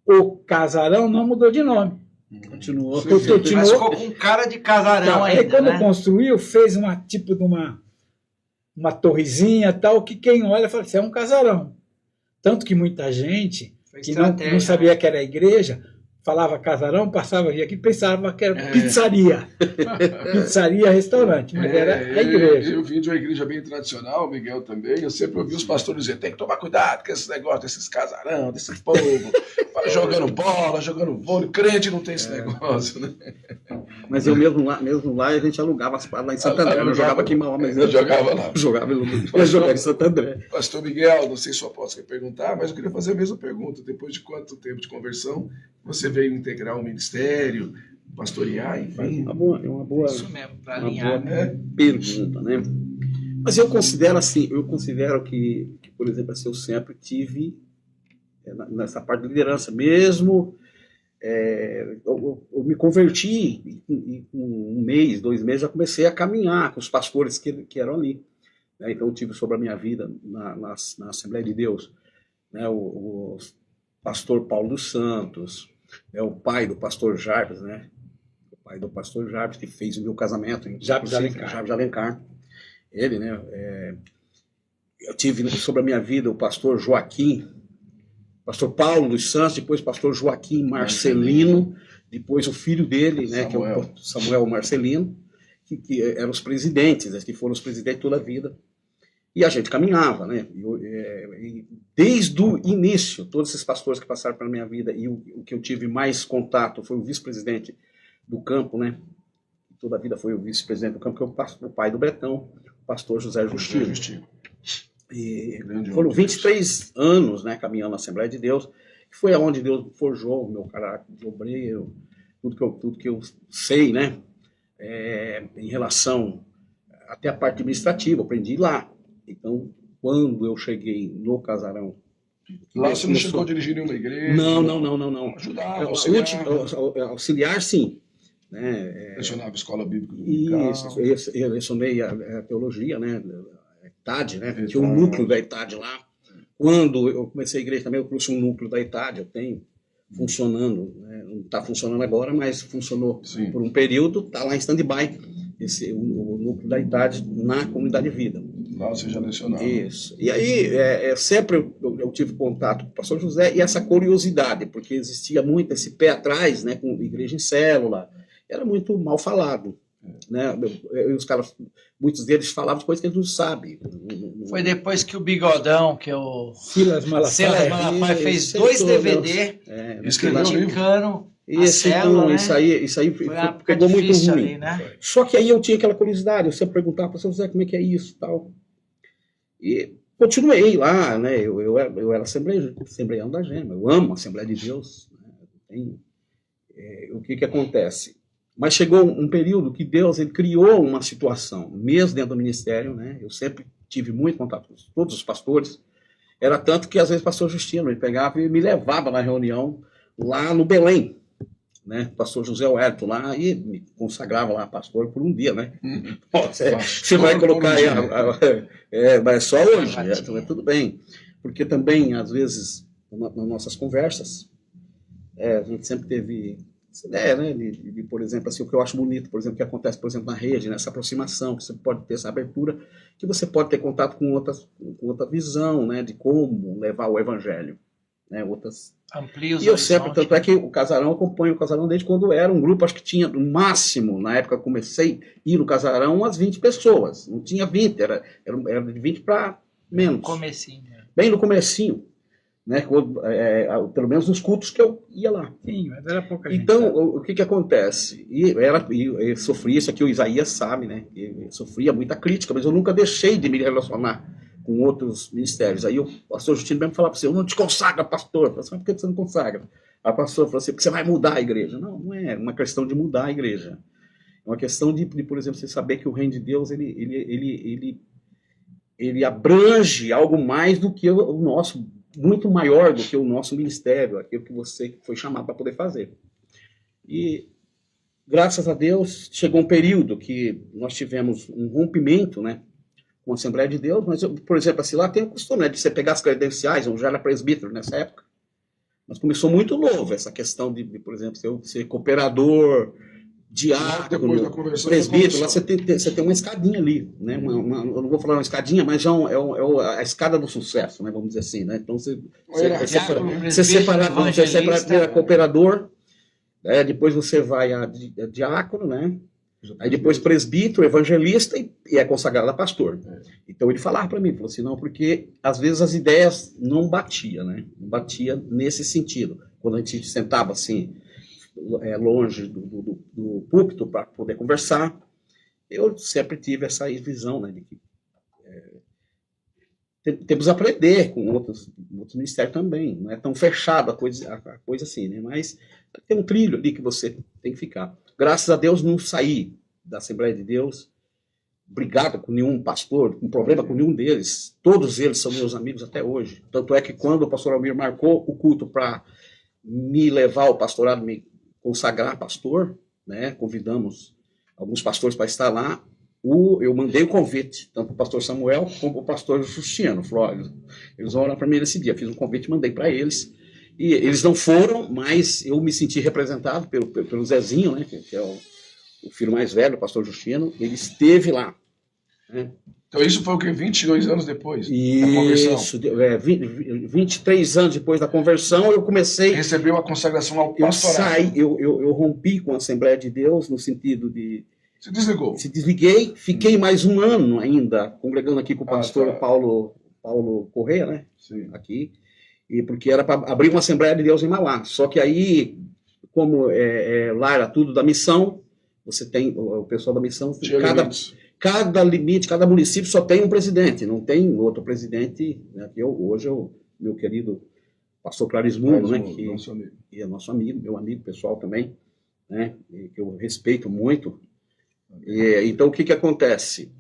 o casarão não mudou de nome. Continuou. Mas ficou com cara de casarão Aí ainda, quando né? construiu, fez tipo de uma torrezinha tal, que quem olha fala, isso é um casarão. Tanto que muita gente Foi que não sabia que era igreja, falava casarão, passava aqui, pensava que era pizzaria. Pizzaria, restaurante, mas era a igreja. Eu vim de uma igreja bem tradicional, Miguel também, eu sempre ouvi os pastores dizer, tem que tomar cuidado com esses negócios, desses casarão, desse povo, jogando bola, jogando vôlei, crente não tem esse negócio, né? Mas eu mesmo lá a gente alugava as quadras lá em Santo André. Eu não jogava aqui em Mauá, mas eu jogava lá. Eu jogava em Santo André. Pastor Miguel, não sei se eu posso perguntar, mas eu queria fazer a mesma pergunta. Depois de quanto tempo de conversão você veio integrar o ministério, pastorear, enfim? É uma boa, Isso mesmo, para alinhar, né? Pergunta, né? Mas eu considero assim, que, por exemplo, assim, eu sempre tive nessa parte de liderança, mesmo eu me converti e com 1 mês, 2 meses já comecei a caminhar com os pastores que eram ali, né? Então eu tive sobre a minha vida na Assembleia de Deus, né? O pastor Paulo dos Santos, o pai do pastor Jarbes, né? O pai do pastor Jarbes, que fez o meu casamento em Jarbes de Alencar. Ele, né? Eu tive sobre a minha vida o pastor Joaquim, pastor Paulo dos Santos, depois pastor Joaquim Marcelino, depois o filho dele, né, que é o Samuel Marcelino, que eram os presidentes, que foram os presidentes toda a vida. E a gente caminhava, né? E desde o início, todos esses pastores que passaram pela minha vida, e o que eu tive mais contato foi o vice-presidente do campo, né? Toda a vida foi o vice-presidente do campo, que é o pai do Betão, o pastor José Justino. E foram 23 anos, né, caminhando na Assembleia de Deus, que foi aonde Deus forjou o meu caráter de obreiro, tudo que eu sei, né, em relação até a parte administrativa, eu aprendi lá. Então, quando eu cheguei no casarão... Lá você não chegou a dirigir nenhuma igreja? Não. Ajudava, auxiliar, sim. Né, lecionava escola bíblica. Isso, eu lecionei a teologia, né, ETAD, né? Tinha um núcleo da ETAD lá. Quando eu comecei a igreja também, eu trouxe um núcleo da ETAD, eu tenho funcionando, né? Não está funcionando agora, mas funcionou por um período, está lá em stand-by, o núcleo da ETAD na comunidade de vida. Lá você já lecionava. Isso. E aí, sempre eu tive contato com o pastor José e essa curiosidade, porque existia muito esse pé atrás, né, com igreja em célula, era muito mal falado. Né? Os caras, muitos deles falavam de coisas que eles não sabem. Foi depois que o Bigodão, que o Silas Malafaia fez 2 DVD criticando a célula, né? Isso aí pegou muito ruim. Ali, né? Só que aí eu tinha aquela curiosidade, eu sempre perguntava para o José como é que é isso e tal. E continuei lá, né? Eu era assembleiano da Gema, eu amo a Assembleia de Deus. Né? O que acontece? Mas chegou um período que Deus ele criou uma situação, mesmo dentro do ministério, né? Eu sempre tive muito contato com todos os pastores. Era tanto que às vezes o pastor Justino ele pegava e me levava na reunião lá no Belém, né? O pastor José Wellington lá e me consagrava lá pastor por um dia, né? Você vai colocar aí, mas só hoje, então tudo bem. Porque também, às vezes, nas nossas conversas, a gente sempre teve essa ideia, né, de, por exemplo, assim, o que eu acho bonito, por exemplo, que acontece, por exemplo, na rede, nessa aproximação, que você pode ter essa abertura, que você pode ter contato com outra visão, né, de como levar o evangelho, né, outras... Amplia os e eu sempre, tanto é que o Casarão, eu acompanho o Casarão desde quando era um grupo, acho que tinha, no máximo, na época que eu comecei a ir no Casarão, umas 20 pessoas, não tinha 20, era de 20 para menos. Comecinho. Bem no comecinho. Né, pelo menos nos cultos que eu ia lá. Sim, mas era pouca gente. Então, o que acontece? Eu sofri isso aqui, o Isaías sabe, né? Eu sofria muita crítica, mas eu nunca deixei de me relacionar com outros ministérios. Aí o pastor Justino mesmo falava assim, eu não te consagra, pastor. Eu falei assim, por que você não consagra? Aí o pastor falou assim, porque você vai mudar a igreja. Não é uma questão de mudar a igreja. É uma questão de, por exemplo, você saber que o reino de Deus, ele abrange algo mais do que o nosso, muito maior do que o nosso ministério, aquilo que você foi chamado para poder fazer. E graças a Deus, chegou um período que nós tivemos um rompimento, né, com a Assembleia de Deus, mas, eu, por exemplo, assim, lá tem o costume, né, de você pegar as credenciais, eu já era presbítero nessa época, mas começou muito novo essa questão de por exemplo, ser cooperador, diácono, presbítero, lá você tem uma escadinha ali, né, eu não vou falar uma escadinha, mas a escada do sucesso, né, vamos dizer assim, né, então você separa cooperador, depois você vai a diácono, né, aí depois presbítero, evangelista e é consagrado a pastor. Então ele falava para mim, falou assim, não, porque às vezes as ideias não batiam, né? Não batia nesse sentido. Quando a gente sentava assim, longe do púlpito para poder conversar, eu sempre tive essa visão, né, de que temos a aprender com outros ministérios também. Não é tão fechado a coisa assim, né? Mas tem um trilho ali que você tem que ficar. Graças a Deus não saí da Assembleia de Deus brigado com nenhum pastor, com problema com nenhum deles. Todos eles são meus amigos até hoje. Tanto é que quando o pastor Almir marcou o culto para me levar ao pastorado, me consagrar pastor, né, convidamos alguns pastores para estar lá, eu mandei o convite, tanto para o pastor Samuel como para o pastor Justino. Falou, eles vão orar para mim nesse dia. Fiz um convite, mandei para eles. E eles não foram, mas eu me senti representado pelo Zezinho, né, que é o filho mais velho, o pastor Justino. Ele esteve lá. Né? Então isso foi o quê? 22 anos depois da conversão? Isso, 23 anos depois da conversão, eu comecei... Recebeu a consagração ao pastorado. Eu rompi com a Assembleia de Deus, no sentido de... Se desligou? Se desliguei, fiquei mais um ano ainda, congregando aqui com o pastor Paulo Correia, né? Sim. Aqui. E porque era para abrir uma Assembleia de Deus em Mauá. Só que aí, como lá era tudo da missão, você tem o pessoal da missão, cada limite, cada município só tem um presidente, não tem outro presidente, né, que hoje é o meu querido pastor Clarismundo, né, que é nosso amigo, meu amigo pessoal também, né, que eu respeito muito. Então, o que acontece?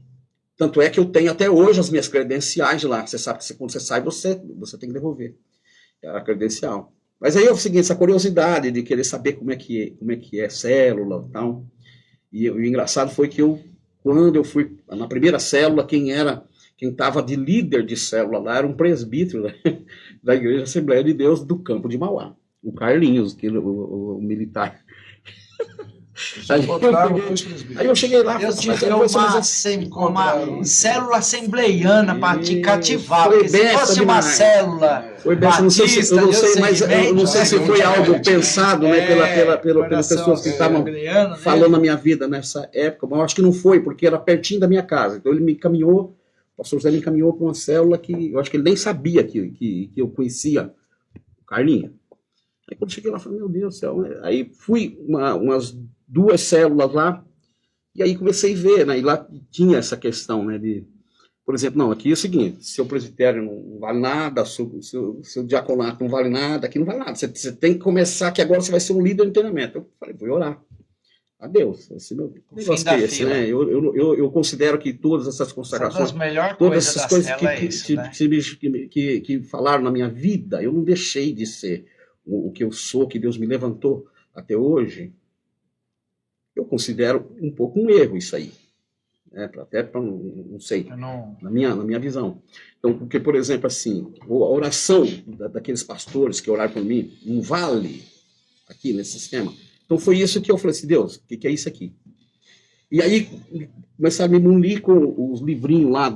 Tanto é que eu tenho até hoje as minhas credenciais lá. Você sabe que quando você sai, você tem que devolver a credencial. Mas aí é o seguinte, essa curiosidade de querer saber como é que é célula e tal. E o engraçado foi que quando eu fui na primeira célula, quem estava de líder de célula lá era um presbítero, né, da Igreja Assembleia de Deus do Campo de Mauá, o Carlinhos, o militar. Aí eu cheguei lá, eu tive uma célula assembleiana para te cativar, porque se fosse uma célula batista, eu não sei se foi algo pensado, né, pelas pessoas que estavam falando na minha vida nessa época, mas eu acho que não foi, porque era pertinho da minha casa. Então ele me encaminhou, o pastor José me encaminhou para uma célula que eu acho que ele nem sabia que eu conhecia o Carlinhos. Aí quando cheguei lá, eu falei, meu Deus do céu. Aí fui umas 2 células lá, e aí comecei a ver, né, e lá tinha essa questão, né, de, por exemplo, não, aqui é o seguinte, seu presbitério não vale nada, seu diaconato não vale nada, aqui não vale nada, você tem que começar, que agora você vai ser um líder de treinamento. Eu falei, vou orar. Adeus. Esse meu negócio é esse, né? Eu considero que todas essas consagrações, todas essas coisas que falaram na minha vida, eu não deixei de ser o que eu sou, que Deus me levantou até hoje. Eu considero um pouco um erro isso aí, né? Não sei, na minha visão. Então, porque, por exemplo, assim, a oração daqueles pastores que oraram por mim não vale aqui nesse sistema. Então foi isso que eu falei assim, Deus, o que é isso aqui? E aí começaram a me munir com os livrinhos lá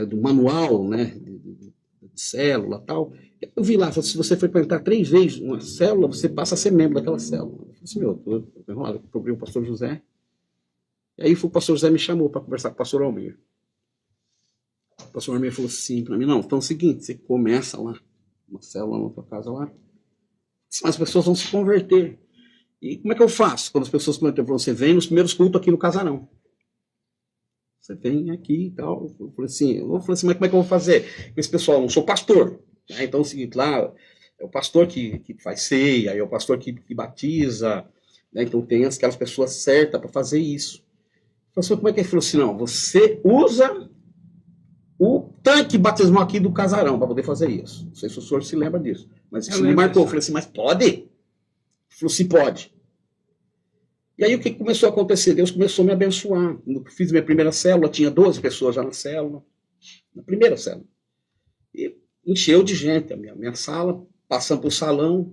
do manual, né, de célula e tal. Eu vi lá, se você frequentar 3 vezes uma célula, você passa a ser membro daquela célula. Eu falei assim, eu tô enrolado, eu procurei o pastor José. E aí o pastor José me chamou para conversar com o pastor Almir. O pastor Almir falou assim para mim, não, então é o seguinte, você começa lá, uma célula na tua casa lá, as pessoas vão se converter. E como é que eu faço? Quando as pessoas se convertem, você vem nos primeiros cultos aqui no casarão. Você vem aqui e tal. Eu falei assim, mas como é que eu vou fazer? Esse pessoal, eu não sou pastor. Então é o seguinte, lá é o pastor que faz ceia, é o pastor que batiza, né? Então tem aquelas pessoas certas para fazer isso. Eu falei, como é que ele falou assim, não, você usa o tanque batismal aqui do casarão para poder fazer isso. Não sei se o senhor se lembra disso. Mas isso me marcou. Eu falei assim, mas pode? Ele falou assim, pode. E aí o que começou a acontecer? Deus começou a me abençoar. Quando eu fiz minha primeira célula, tinha 12 pessoas já na célula, na primeira célula. E encheu de gente a minha sala, passando para o salão.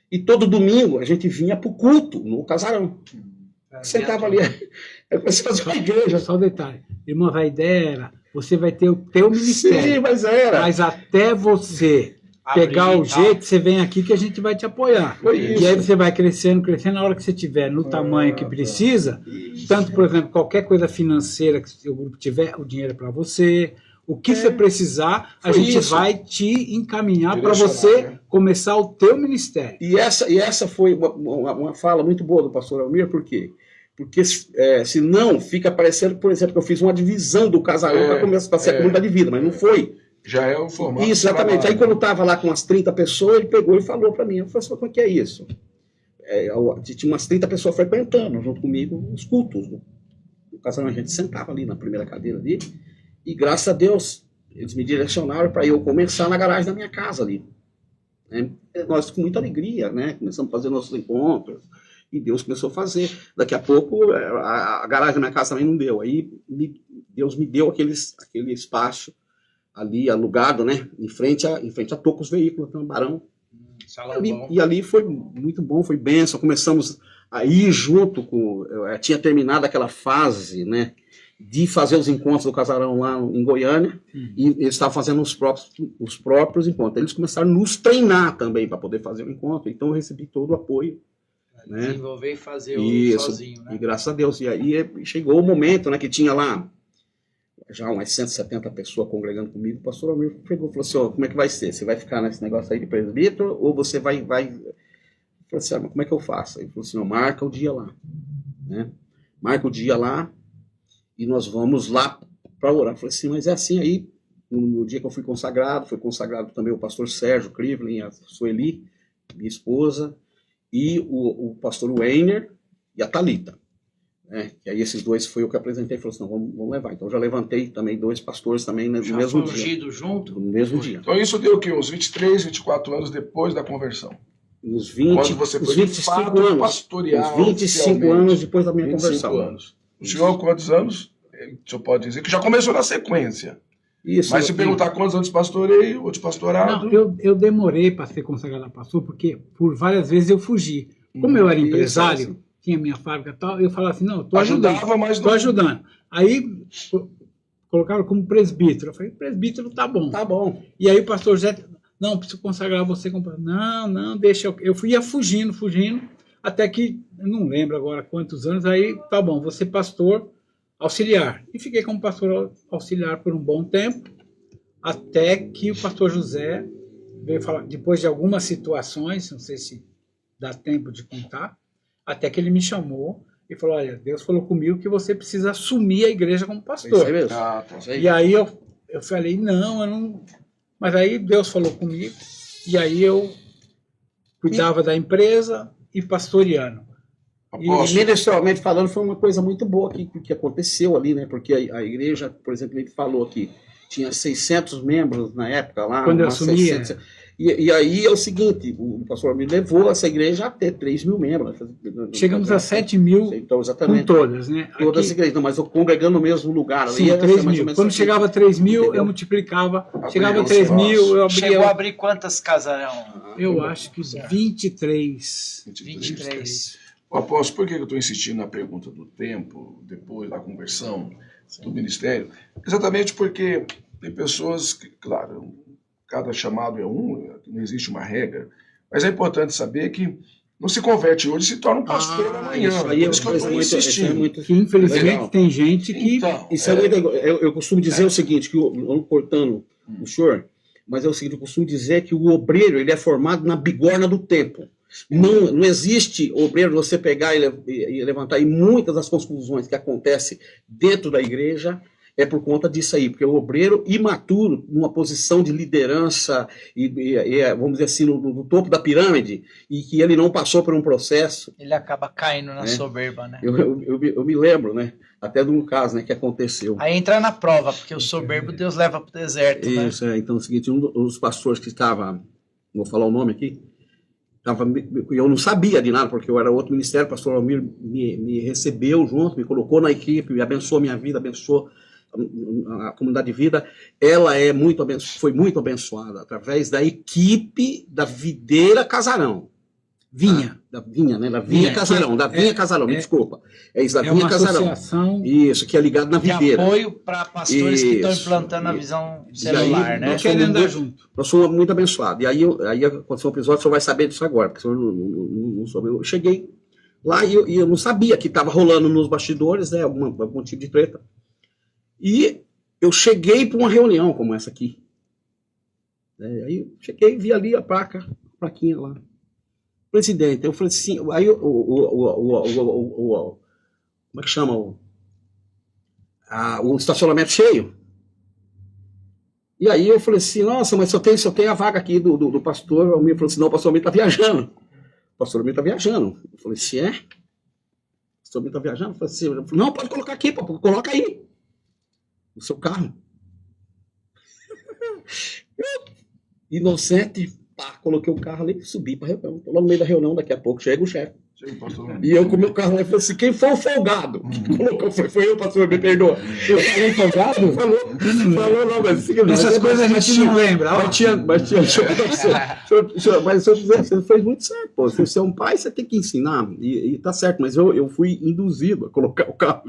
E todo domingo a gente vinha para o culto, no casarão. Sentava ali. Eu comecei a fazer uma igreja. Só um detalhe. Irmãos, a ideia era, você vai ter o teu ministério. Sim, mas era. Mas até você pegar o jeito, você vem aqui que a gente vai te apoiar. Foi isso. E aí você vai crescendo, crescendo. Na hora que você tiver no tamanho que precisa, tanto, por exemplo, qualquer coisa financeira que o seu grupo tiver, o dinheiro é para você. O que você precisar, a gente vai te encaminhar para você começar o teu ministério. E essa foi uma fala muito boa do pastor Almir, por quê? Porque senão fica parecendo, por exemplo, que eu fiz uma divisão do casarão para começar a ser a comunidade de vida, mas não foi. Já é o formato. Isso, exatamente. Aí quando eu estava lá com umas 30 pessoas, ele pegou e falou para mim, eu falei assim, como é que é isso? Tinha umas 30 pessoas frequentando junto comigo os cultos. No casarão a gente sentava ali na primeira cadeira ali, e graças a Deus, eles me direcionaram para eu começar na garagem da minha casa ali. Né? Nós, com muita alegria, né? Começamos a fazer nossos encontros, e Deus começou a fazer. Daqui a pouco, a garagem da minha casa também não deu. Aí, Deus me deu aquele espaço ali, alugado, né? Em frente a Tocos Veículos, Tambarão. E ali foi muito bom, foi bênção. Começamos a ir junto com... tinha terminado aquela fase, né? De fazer os encontros do casarão lá em Goiânia, e eles estavam fazendo os próprios encontros. Eles começaram a nos treinar também para poder fazer o encontro, então eu recebi todo o apoio. Né? Desenvolver e fazer sozinho, né? E graças a Deus. E aí chegou o momento, né, que tinha lá já umas 170 pessoas congregando comigo. O pastor Almir pegou e falou assim, como é que vai ser? Você vai ficar nesse negócio aí de presbítero ou você vai... Eu falei assim, mas como é que eu faço? Ele falou assim, marca o dia lá. Né? Marca o dia lá, e nós vamos lá para orar. Eu falei assim, mas é assim aí, no dia que eu fui consagrado também o pastor Sérgio Krivlin, a Sueli, minha esposa, e o pastor Weiner e a Thalita. Né? E aí esses dois foi eu que apresentei, falou assim, não, vamos levar. Então eu já levantei também 2 pastores também no mesmo dia. Ungido junto? No mesmo dia. Então isso deu o quê? Uns 23, 24 anos depois da conversão? Nos 20, Quando você foi os 25 anos. pastorear, os 25 anos depois da minha conversão. Anos. O senhor, quantos anos? O senhor pode dizer que já começou na sequência. Isso. Mas se perguntar quantos anos pastorei, ou de pastorado... Não, eu demorei para ser consagrado a pastor, porque por várias vezes eu fugi. Como eu era empresário, tinha minha fábrica e tal, eu falava assim, não, estou ajudando. Estou ajudando. Aí colocaram como presbítero. Eu falei, presbítero tá bom. Tá bom. E aí o pastor José, não, preciso consagrar você como pastor. Não, deixa eu ia fugindo, até que, eu não lembro agora quantos anos, aí tá bom, você pastor auxiliar. E fiquei como pastor auxiliar por um bom tempo, até que o pastor José veio falar, depois de algumas situações, não sei se dá tempo de contar, até que ele me chamou e falou, olha, Deus falou comigo que você precisa assumir a igreja como pastor. Isso aí mesmo. E aí eu falei, não, eu não... Mas aí Deus falou comigo, e aí eu cuidava da empresa e pastoreando. E ministerialmente falando, foi uma coisa muito boa que aconteceu ali, né? Porque a igreja, por exemplo, ele falou que tinha 600 membros na época lá. Quando eu assumi. E aí é o seguinte, o pastor me levou essa igreja a ter 3 mil membros. Chegamos a 7 mil então, exatamente, com todas, né? Todas as igrejas, não, mas eu congregando no mesmo lugar. Sim, 3 mil. Quando chegava a 3 mil, entendeu? Eu multiplicava. Chegava a 3 mil, eu abria... Chegou a abrir quantas casarão? Eu acho que 23. 23. Apóstolo, por que eu estou insistindo na pergunta do tempo, depois da conversão do ministério? Exatamente porque tem pessoas que, claro, cada chamado é não existe uma regra, mas é importante saber que não se converte hoje e se torna um pastor amanhã. Isso aí é uma coisa muito insistindo. Que, infelizmente, legal. Tem gente que... Então, isso é muito legal. Eu costumo dizer o seguinte, que eu não cortando o senhor, mas é o seguinte, eu costumo dizer que o obreiro ele é formado na bigorna do tempo. Não existe obreiro você pegar e levantar, e muitas das conclusões que acontecem dentro da igreja é por conta disso aí, porque o obreiro imaturo, numa posição de liderança, vamos dizer assim, no topo da pirâmide, e que ele não passou por um processo... Ele acaba caindo na soberba, né? Eu me lembro, né, até de um caso, né, que aconteceu. Aí entra na prova, porque o soberbo Deus leva para o deserto, isso, né? Então é o seguinte, um dos pastores que estava, não vou falar o nome aqui, eu não sabia de nada, porque eu era outro ministério, o pastor Almir me recebeu junto, me colocou na equipe, me abençoou a minha vida, abençoou a comunidade de vida. Ela foi muito abençoada através da equipe da Videira Casarão. Vinha. Da Vinha, né? Da Vinha Casarão, da Vinha Casarão, me desculpa. É isso, da Vinha uma Casarão. associação Isso, que é ligado na De Videira. apoio para pastores que estão Isso. implantando a visão E celular, aí, né? nós querem somos andar muito- junto. Nós somos muito abençoados. E aí aconteceu um episódio, o senhor vai saber disso agora, porque o senhor não soube. Eu cheguei lá e eu não sabia que estava rolando nos bastidores, né, algum tipo de treta. E eu cheguei para uma reunião como essa aqui. Aí eu cheguei e vi ali a plaquinha lá. Presidente, eu falei assim, aí como é que chama? O estacionamento cheio. E aí eu falei assim, nossa, mas só tem a vaga aqui do pastor. O Almir falou assim, não, o pastor Almir está viajando. O pastor Almir está viajando. Eu falei, se é? O pastor Almir está viajando? Eu falei assim, não, pode colocar aqui, coloca aí. No seu carro. Inocente, pá, coloquei o carro ali e subi para a reunião. Estou lá no meio da reunião, daqui a pouco chega o chefe. Chega o pastor. E eu com o meu carro lá e falei assim, quem foi o folgado? Que colocou, foi eu, pastor, me perdoa. Eu falei folgado? Falou não, mas assim, Essas coisas a gente não lembra. ó. mas você fez muito certo, pô. Se você é um pai, você tem que ensinar. E tá certo, mas eu fui induzido a colocar o carro.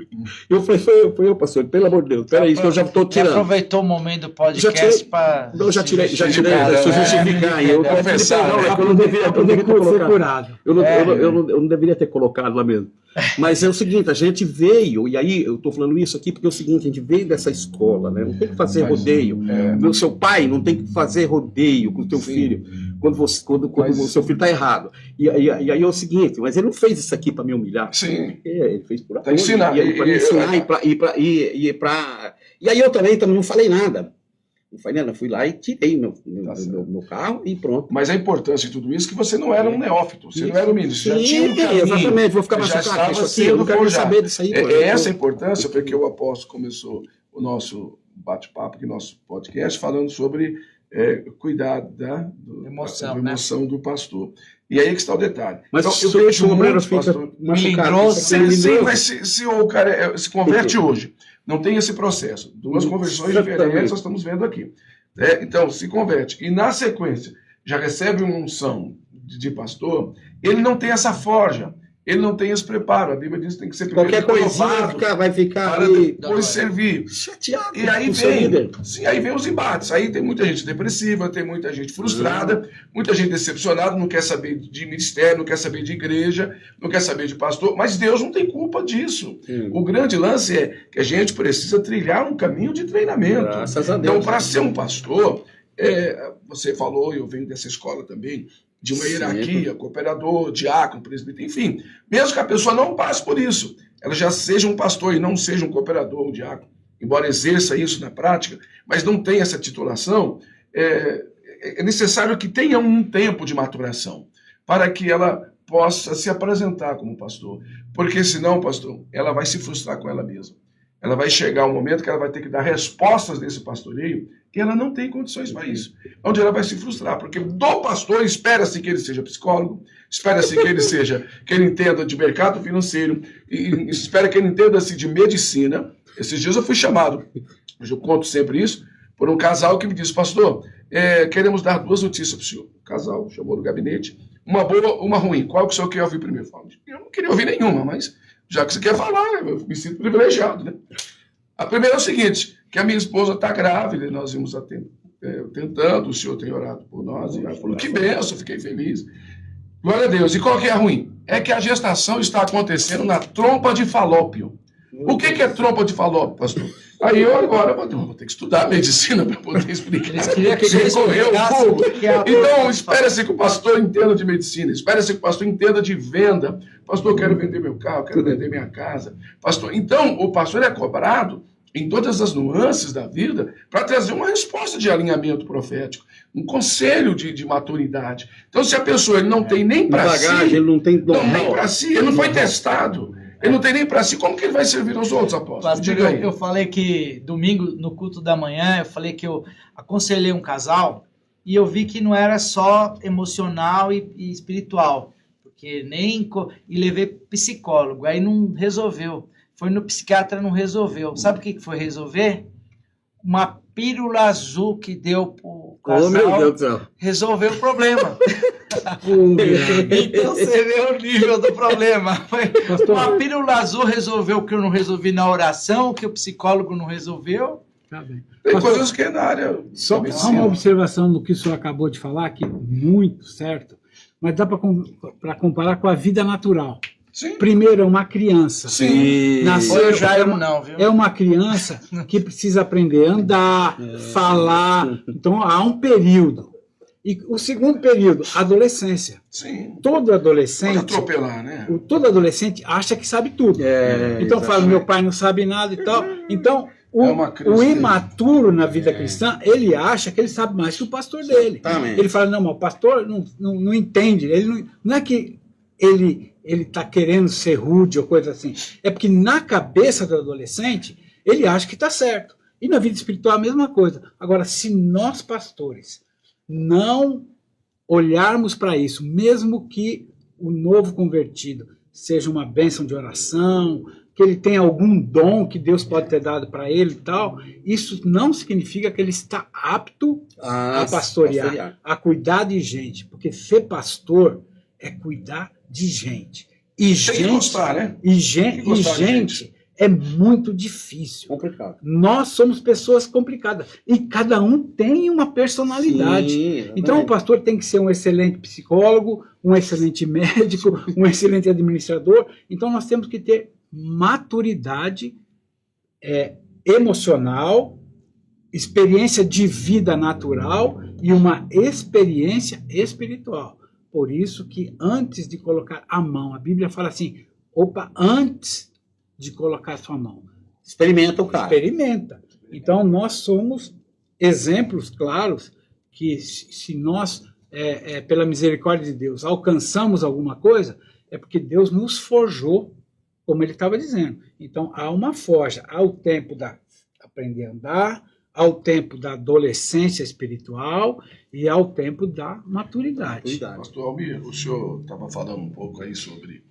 Eu falei, foi eu, pastor, pelo amor de Deus, peraí, que eu já estou Você tirando. aproveitou o momento do Já podcast tirei- para... Não, já tirei, deixa eu justificar, justificar. Eu tô confessar, perdão, né? é que eu não devia ter colocado. curado. Eu não deveria ter colocado lá mesmo. Mas é o seguinte, a gente veio, e aí eu estou falando isso aqui porque é o seguinte, a gente veio dessa escola, né? Não tem que fazer rodeio. O seu pai não tem que fazer rodeio com o teu Sim. filho quando o seu filho está errado. E aí é o seguinte, mas ele não fez isso aqui para me humilhar. Sim. Ele fez por amor. Pra ensinar. Para me ensinar e aí eu também não falei nada. Não falei nada, fui lá e tirei meu carro e pronto. Mas a importância de tudo isso é que você não era um neófito, você não era um ministro. Já tinha um Sim, caminho, exatamente, vou ficar já machucado com isso estava aqui, eu não sendo quero nem forjado. saber disso aí. pô. É essa a importância, porque o apóstolo começou o nosso bate-papo, aqui, nosso podcast, falando sobre cuidar da emoção do pastor. E aí que está o detalhe. Mas então, eu vejo o obreiro muitos fica pastores... machucado. Sim, mas se o cara se converte hoje, não tem esse processo. Duas conversões diferentes nós estamos vendo aqui. Então, se converte. E na sequência, já recebe uma unção de pastor, ele não tem essa forja. Ele não tem esse preparo. A Bíblia diz que tem que ser primeiro Qualquer coisinha provado vai ficar para ali depois servir. chateado. E aí com o seu líder. vem os embates. Aí tem muita gente depressiva, tem muita gente frustrada, muita gente decepcionada, não quer saber de ministério, não quer saber de igreja, não quer saber de pastor, mas Deus não tem culpa disso. O grande lance é que a gente precisa trilhar um caminho de treinamento. Graças a Deus. Então, para ser um pastor, você falou, eu venho dessa escola também, de uma hierarquia, cooperador, diácono, presbítero, enfim, mesmo que a pessoa não passe por isso, ela já seja um pastor e não seja um cooperador, um diácono, embora exerça isso na prática, mas não tenha essa titulação, é necessário que tenha um tempo de maturação para que ela possa se apresentar como pastor, porque senão, pastor, ela vai se frustrar com ela mesma. Ela vai chegar um momento que ela vai ter que dar respostas desse pastoreio e ela não tem condições para isso. Onde ela vai se frustrar, porque do pastor espera-se que ele seja psicólogo, espera-se que ele entenda de mercado financeiro, e espera que ele entenda-se de medicina. Esses dias eu fui chamado, eu conto sempre isso, por um casal que me disse, pastor, queremos dar 2 notícias para o senhor. O casal chamou no gabinete, uma boa, uma ruim. Qual que o senhor quer ouvir primeiro? Eu não queria ouvir nenhuma, mas já que você quer falar, eu me sinto privilegiado, né? A primeira é o seguinte, que a minha esposa está grávida, e nós vimos tentando, o senhor tem orado por nós, e ela falou, que benção, fiquei feliz. Glória a Deus. E qual que é a ruim? É que a gestação está acontecendo na trompa de falópio. O que é trompa de falópio, pastor? Aí eu agora vou ter que estudar medicina para poder explicar. Eles queriam que Você eles correu o explicassem fogo. o que é a Então, espera-se que o pastor entenda de medicina, espera-se que o pastor entenda de venda. Pastor, eu quero vender meu carro, quero vender minha casa. Pastor, então, o pastor é cobrado em todas as nuances da vida para trazer uma resposta de alinhamento profético, um conselho de maturidade. Então, se a pessoa ele não tem nem para si, ele não tem nem para si, ele não foi testado, ele não tem nem para si, como que ele vai servir aos outros, apóstolos? Pastor, Diga aí. eu falei que domingo, no culto da manhã, eu falei que eu aconselhei um casal e eu vi que não era só emocional e espiritual, porque e levei psicólogo, aí não resolveu. Foi no psiquiatra, não resolveu. Sabe o que foi resolver? Uma pílula azul que deu pro casal, meu Deus do céu. resolveu o problema. Então você vê o nível do problema. Uma pílula azul resolveu o que eu não resolvi na oração, o que o psicólogo não resolveu. Tá bem. Tem coisas que é na área. Só uma observação no que o senhor acabou de falar, que muito certo, mas dá para comparar com a vida natural. Sim. Primeiro, é uma criança. Sim. Nasceu, Jairo não, viu? é uma criança que precisa aprender a andar, falar. Então, há um período. E o segundo período, adolescência. Sim. Todo Pode adolescente, atropelar, né? todo adolescente acha que sabe tudo. Então fala, meu pai não sabe nada e tal. Então, o imaturo na vida cristã, ele acha que ele sabe mais que o pastor dele. Exatamente. Ele fala, não, mas o pastor não entende. Ele não é que ele está querendo ser rude ou coisa assim. É porque na cabeça do adolescente, ele acha que está certo. E na vida espiritual a mesma coisa. Agora, se nós pastores não olharmos para isso, mesmo que o novo convertido seja uma bênção de oração, que ele tenha algum dom que Deus pode ter dado para ele e tal, isso não significa que ele está apto a pastorear, a cuidar de gente. Porque ser pastor é cuidar de gente. E gente, gostar, né? E gente é muito difícil. Complicado. Nós somos pessoas complicadas. E cada um tem uma personalidade. Sim, então o pastor tem que ser um excelente psicólogo, um excelente médico, um excelente administrador. Então nós temos que ter maturidade emocional, experiência de vida natural e uma experiência espiritual. Por isso que antes de colocar a mão, a Bíblia fala assim, antes de colocar a sua mão. Experimenta o cara. Experimenta. Então, nós somos exemplos claros que se nós, pela misericórdia de Deus, alcançamos alguma coisa, é porque Deus nos forjou, como ele estava dizendo. Então, há uma forja. Há o tempo da aprender a andar, há o tempo da adolescência espiritual e há o tempo da maturidade. Pastor Almir, o senhor estava falando um pouco aí sobre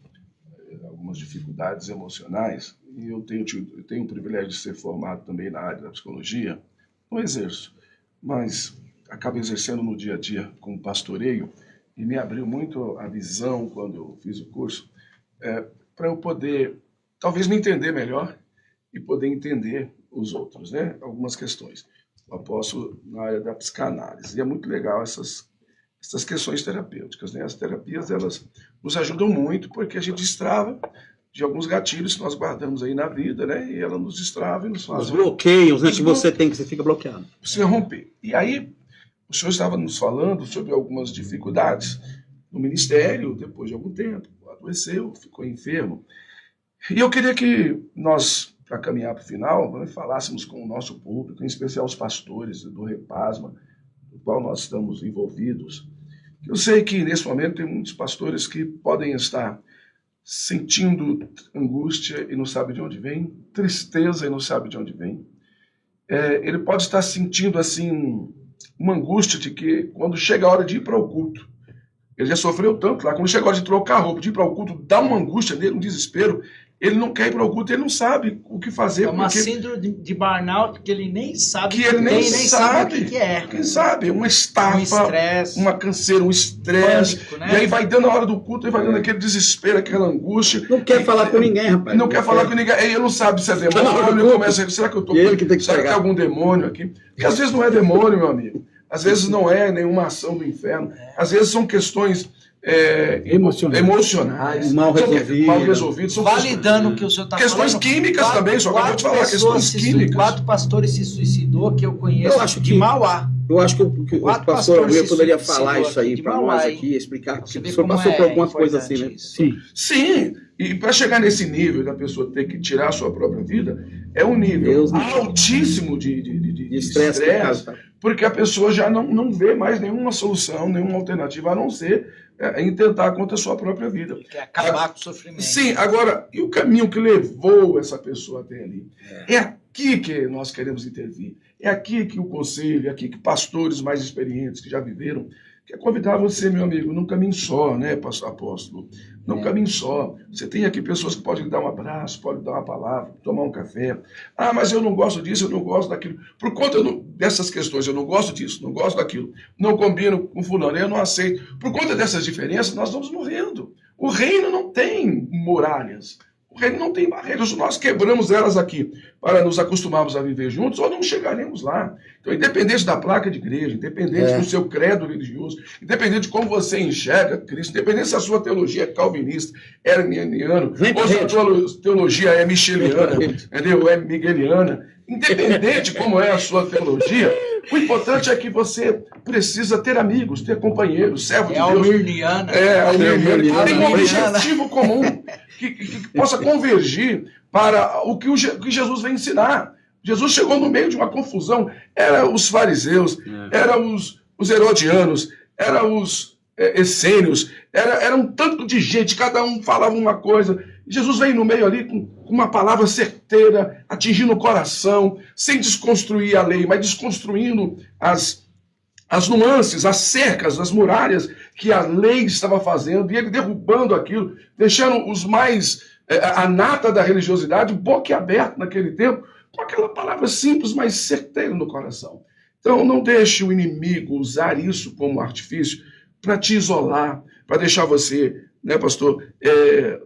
algumas dificuldades emocionais, e eu tenho o privilégio de ser formado também na área da psicologia. Não exerço, mas acabo exercendo no dia a dia como pastoreio, e me abriu muito a visão quando eu fiz o curso, para eu poder, talvez, me entender melhor e poder entender os outros, né? Algumas questões. Eu aposto na área da psicanálise, e é muito legal essas questões terapêuticas, né? As terapias, elas nos ajudam muito, porque a gente destrava de alguns gatilhos que nós guardamos aí na vida, né? E ela nos destrava e nos faz... Os bloqueios, né, que você tem, que você fica bloqueado. Precisa romper. E aí, o senhor estava nos falando sobre algumas dificuldades no ministério, depois de algum tempo, adoeceu, ficou enfermo. E eu queria que nós, para caminhar para o final, falássemos com o nosso público, em especial os pastores do Repasma, do qual nós estamos envolvidos. Eu sei que, nesse momento, tem muitos pastores que podem estar sentindo angústia e não sabe de onde vem, tristeza e não sabe de onde vem. Ele pode estar sentindo, assim, uma angústia de que, quando chega a hora de ir para o culto, ele já sofreu tanto lá, quando chega a hora de trocar a roupa, de ir para o culto, dá uma angústia nele, um desespero. Ele não quer ir para o culto, ele não sabe o que fazer. É uma síndrome de burnout que ele nem sabe que ele nem sabe o que é. Quem sabe? Uma estafa, uma canseira, um estresse. Né? E aí vai dando a hora do culto, e vai dando aquele desespero, aquela angústia. Não quer falar com ninguém, rapaz. Não quer falar com ninguém. Aí ele não sabe se é demônio. Ele começa, será que eu estou... Será que tem algum demônio aqui? Porque às vezes não é demônio, meu amigo. Às vezes não é nenhuma ação do inferno. Às vezes são questões... emocionais, mal resolvidos, validando o que o senhor está falando. Questões químicas também, só acabou de falar, questões químicas. 4 pastores se suicidou, que eu conheço, de Mauá. Eu acho que o pastor Almir poderia falar isso aí para nós aqui, explicar, porque o senhor passou por algumas coisas assim, né? Sim, e para chegar nesse nível da pessoa ter que tirar a sua própria vida, é um nível altíssimo de estresse, porque a pessoa já não vê mais nenhuma solução, nenhuma alternativa, a não ser intentar contra a sua própria vida. Quer acabar com o sofrimento. Sim, agora, e o caminho que levou essa pessoa até ali? É aqui que nós queremos intervir. É aqui que o conselho, é aqui que pastores mais experientes que já viveram, quer convidar você, meu amigo, num caminho só, né, pastor apóstolo? Num caminho só. Você tem aqui pessoas que podem lhe dar um abraço, podem dar uma palavra, tomar um café. Ah, mas eu não gosto disso, eu não gosto daquilo. Por conta dessas questões, eu não gosto disso, não gosto daquilo, não combino com fulano, eu não aceito. Por conta dessas diferenças, nós vamos morrendo. O reino não tem muralhas. O reino não tem barreiras. Nós quebramos elas aqui para nos acostumarmos a viver juntos ou não chegaremos lá. Então, independente da placa de igreja, independente do seu credo religioso, independente de como você enxerga Cristo, independente se a sua teologia é calvinista, é arminiana, ou se a sua teologia é micheliana, entendeu? É migueliana, independente como é a sua teologia, o importante é que você precisa ter amigos, ter companheiros, servos de Deus. Almirniana. Almirniana. Que tem um objetivo comum, que possa convergir para o que Jesus vem ensinar. Jesus chegou no meio de uma confusão. Era os fariseus, era os herodianos, era os essênios, era um tanto de gente, cada um falava uma coisa. Jesus vem no meio ali com uma palavra certeira, atingindo o coração, sem desconstruir a lei, mas desconstruindo as nuances, as cercas, as muralhas que a lei estava fazendo, e ele derrubando aquilo, deixando os mais, a nata da religiosidade, boquiaberto naquele tempo, com aquela palavra simples, mas certeira no coração. Então não deixe o inimigo usar isso como artifício para te isolar, para deixar você, né, pastor,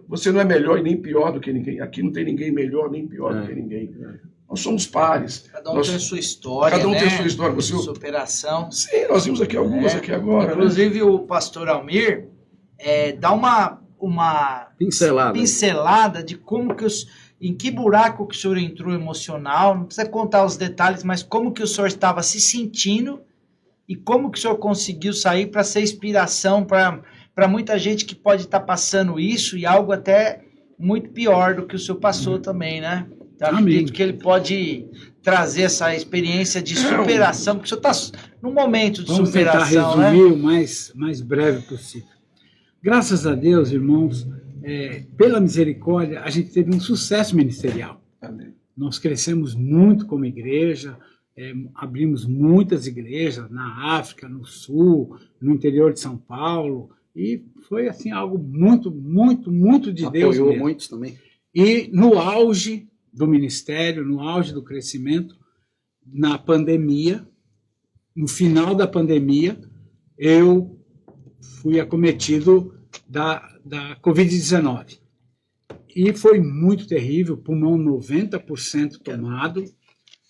você não é melhor e nem pior do que ninguém. Aqui não tem ninguém melhor nem pior do que ninguém. Nós somos pares. Cada um tem sua história, Cada um tem sua história. Superação. Sim, nós vimos aqui algumas aqui agora. Inclusive, né? O pastor Almir dá uma pincelada de como que em que buraco que o senhor entrou emocional. Não precisa contar os detalhes, mas como que o senhor estava se sentindo e como que o senhor conseguiu sair para ser inspiração para muita gente que pode estar passando isso e algo até muito pior do que o senhor passou também, né? Então, acredito que ele pode trazer essa experiência de superação, porque o senhor está num momento de superação. Vamos tentar resumir o mais breve possível. Graças a Deus, irmãos, pela misericórdia, a gente teve um sucesso ministerial. Amém. Nós crescemos muito como igreja, abrimos muitas igrejas na África, no Sul, no interior de São Paulo, e foi assim algo muito, muito, muito de Deus mesmo. Apoiou muitos também. E no auge do ministério, no auge do crescimento, na pandemia, no final da pandemia, eu fui acometido da Covid-19. E foi muito terrível, pulmão 90% tomado,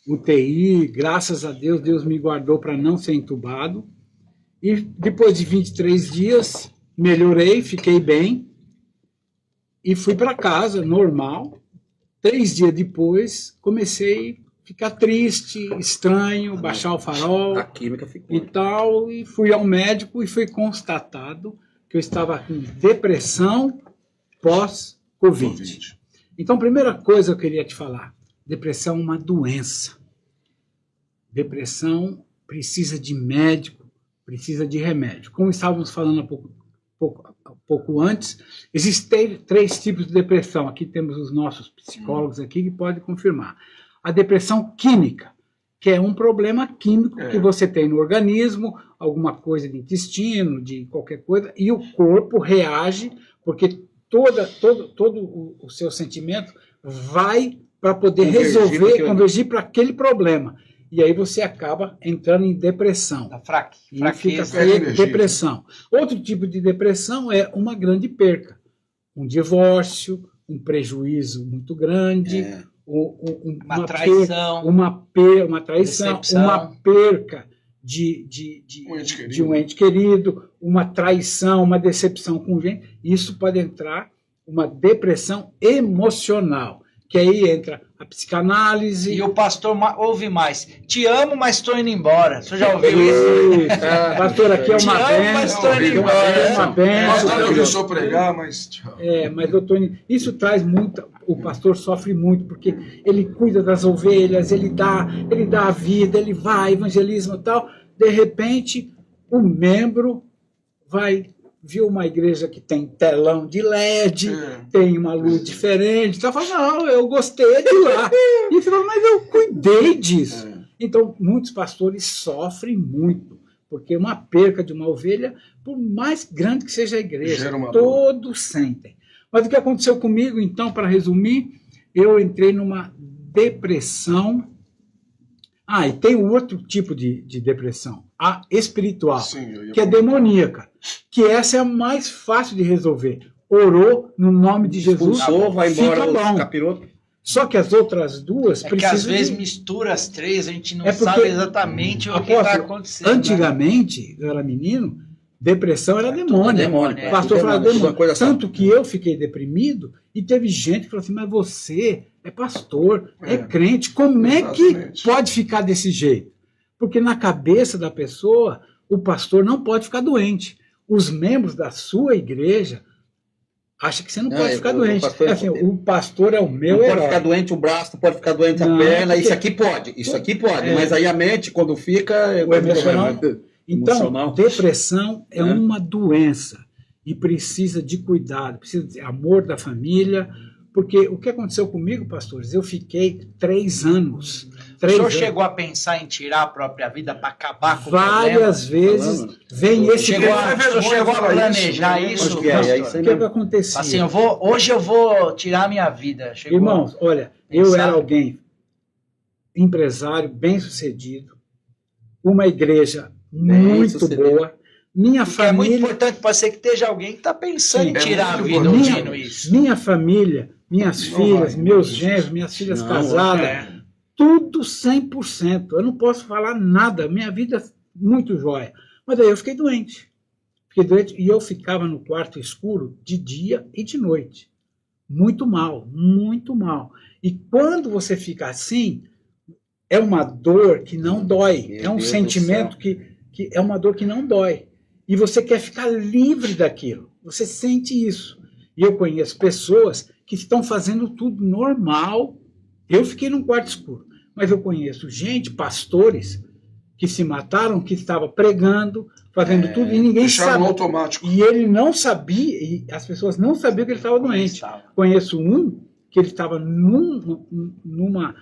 UTI, graças a Deus, Deus me guardou para não ser entubado. E depois de 23 dias, melhorei, fiquei bem, e fui para casa, normal. 3 dias depois, comecei a ficar triste, estranho, baixar o farol a química ficou. E tal, e fui ao médico e foi constatado que eu estava com depressão pós-Covid. Então, primeira coisa que eu queria te falar, depressão é uma doença. Depressão precisa de médico, precisa de remédio. Como estávamos falando há pouco antes, existem 3 tipos de depressão. Aqui temos os nossos psicólogos aqui que podem confirmar. A depressão química, que é um problema químico que você tem no organismo, alguma coisa de intestino, de qualquer coisa, e o corpo reage, porque todo o seu sentimento vai para poder resolver, convergir para aquele problema. E aí você acaba entrando em depressão. Fraqueza. Depressão. Outro tipo de depressão é uma grande perca. Um divórcio, um prejuízo muito grande, uma traição, uma traição, decepção. uma perca de um ente querido, uma traição, uma decepção com gente. Isso pode entrar uma depressão emocional, que aí entra a psicanálise. E o pastor ouve mais. Te amo, mas estou indo embora. Você já ouviu isso? Pastor, aqui é uma benção. Te amo, mas estou indo embora. É uma benção. Pastor, não deixou pregar, mas... mas eu tô indo. Isso traz muito... O pastor sofre muito, porque ele cuida das ovelhas, ele dá a vida, ele vai, evangelismo e tal. De repente, o membro vai viu uma igreja que tem telão de LED, tem uma luz diferente. Então, fala, não, eu gostei de lá. E ele falou, mas eu cuidei disso. Então, muitos pastores sofrem muito, porque uma perca de uma ovelha, por mais grande que seja a igreja, todos sentem. Mas o que aconteceu comigo, então, para resumir, eu entrei numa depressão. E tem um outro tipo de depressão, a espiritual, que é demoníaca, que essa é a mais fácil de resolver. Orou no nome de Jesus, vai embora fica bom. Capiroto. Só que as outras duas precisam... que às vezes mistura as três, a gente não sabe exatamente o que está acontecendo. Antigamente, eu era menino, depressão era demônio. O pastor falava demônio. Tanto que eu fiquei deprimido e teve gente que falou assim, mas você é pastor, é crente, como é que pode ficar desse jeito? Porque na cabeça da pessoa, o pastor não pode ficar doente. Os membros da sua igreja acham que você não pode ficar doente. O pastor é o meu herói. Pode ficar doente o braço, pode ficar doente a perna, isso aqui pode, mas aí a mente, quando fica... O emocional... Então, depressão é uma doença e precisa de cuidado, precisa de amor da família, porque o que aconteceu comigo, pastores, eu fiquei 3 anos. O senhor chegou a pensar em tirar a própria vida para acabar com o problema? Várias vezes vem esse... O senhor chegou a planejar isso? O que acontecia? Assim, hoje eu vou tirar a minha vida. Irmãos, olha, eu era alguém, empresário, bem-sucedido, uma igreja muito boa. Minha família... É muito importante, pode ser que esteja alguém que está pensando em tirar a vida ouvindo isso. Minha família, minhas filhas, meus genros, minhas filhas casadas, tudo 100%. Eu não posso falar nada, minha vida muito jóia. Mas aí eu fiquei doente. E eu ficava no quarto escuro de dia e de noite. Muito mal, muito mal. E quando você fica assim, é uma dor que não dói. É um sentimento que é uma dor que não dói. E você quer ficar livre daquilo. Você sente isso. E eu conheço pessoas que estão fazendo tudo normal. Eu fiquei num quarto escuro. Mas eu conheço gente, pastores, que se mataram, que estavam pregando, fazendo tudo, e ninguém sabia. Automático. E ele não sabia, e as pessoas não sabiam que ele estava doente. Conheço um que ele estava numa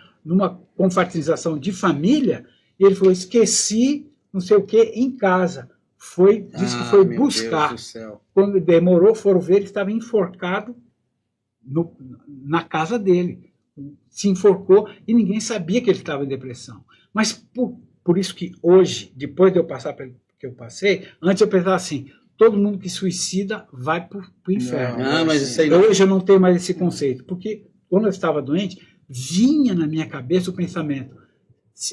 confraternização de família, e ele falou, esqueci não sei o que em casa. Disse que foi buscar. Quando demorou, foram ver, ele estava enforcado na casa dele. Se enforcou e ninguém sabia que ele estava em depressão. Mas por isso que hoje, depois de eu passar pelo que eu passei, antes eu pensava assim, todo mundo que suicida vai para o inferno. Mas isso aí hoje eu não tenho mais esse conceito, porque quando eu estava doente, vinha na minha cabeça o pensamento,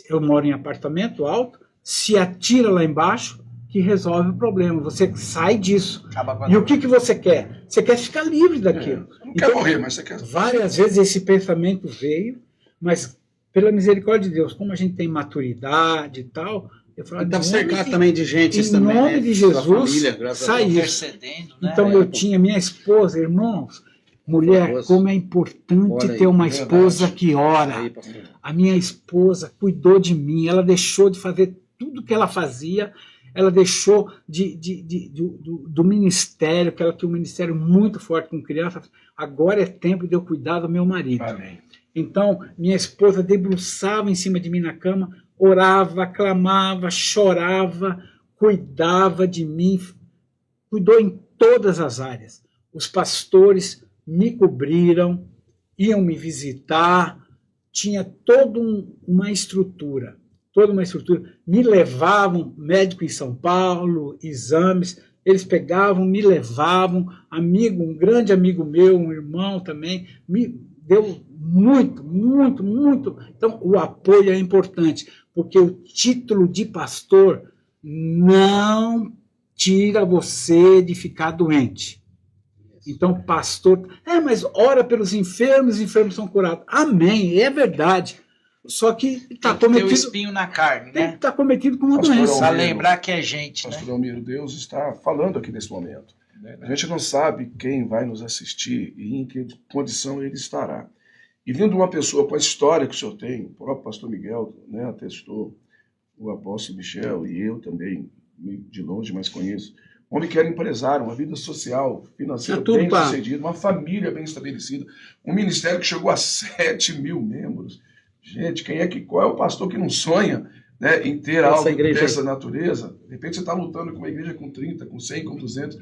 eu moro em apartamento alto, se atira lá embaixo, que resolve o problema. Você sai disso. E o que você quer? Você quer ficar livre daquilo. Não quer morrer, mas você quer... Várias vezes esse pensamento veio, mas pela misericórdia de Deus, como a gente tem maturidade e tal, eu falo, estava cercado também de gente em nome de Jesus, sai isso. Então eu tinha minha esposa, irmãos, mulher, como é importante ter uma esposa que ora. A minha esposa cuidou de mim, ela deixou de fazer tudo que ela fazia, ela deixou do ministério, que ela tinha um ministério muito forte com crianças, agora é tempo de eu cuidar do meu marido. Amém. Então, minha esposa debruçava em cima de mim na cama, orava, clamava, chorava, cuidava de mim, cuidou em todas as áreas. Os pastores me cobriram, iam me visitar, tinha toda uma estrutura. Me levavam, médico em São Paulo, exames, eles pegavam, me levavam, um grande amigo meu, um irmão também, me deu muito. Então, o apoio é importante, porque o título de pastor não tira você de ficar doente. Então, pastor, mas ora pelos enfermos, os enfermos são curados. Amém, é verdade. Só que está cometido... Tem o espinho na carne, né? Está cometido com uma doença. Para lembrar que é gente, Pastor né? Almiro, Deus está falando aqui nesse momento. A gente não sabe quem vai nos assistir e em que condição ele estará. E vindo uma pessoa com a história que o senhor tem, o próprio pastor Miguel, né, atestou, o apóstolo Michel e eu também, de longe, mas conheço, um homem que era empresário, uma vida social, financeira bem sucedida, uma família bem estabelecida, um ministério que chegou a 7 mil membros. Gente, qual é o pastor que não sonha, né, em ter algo dessa natureza? De repente você está lutando com uma igreja com 30, com 100, com 200,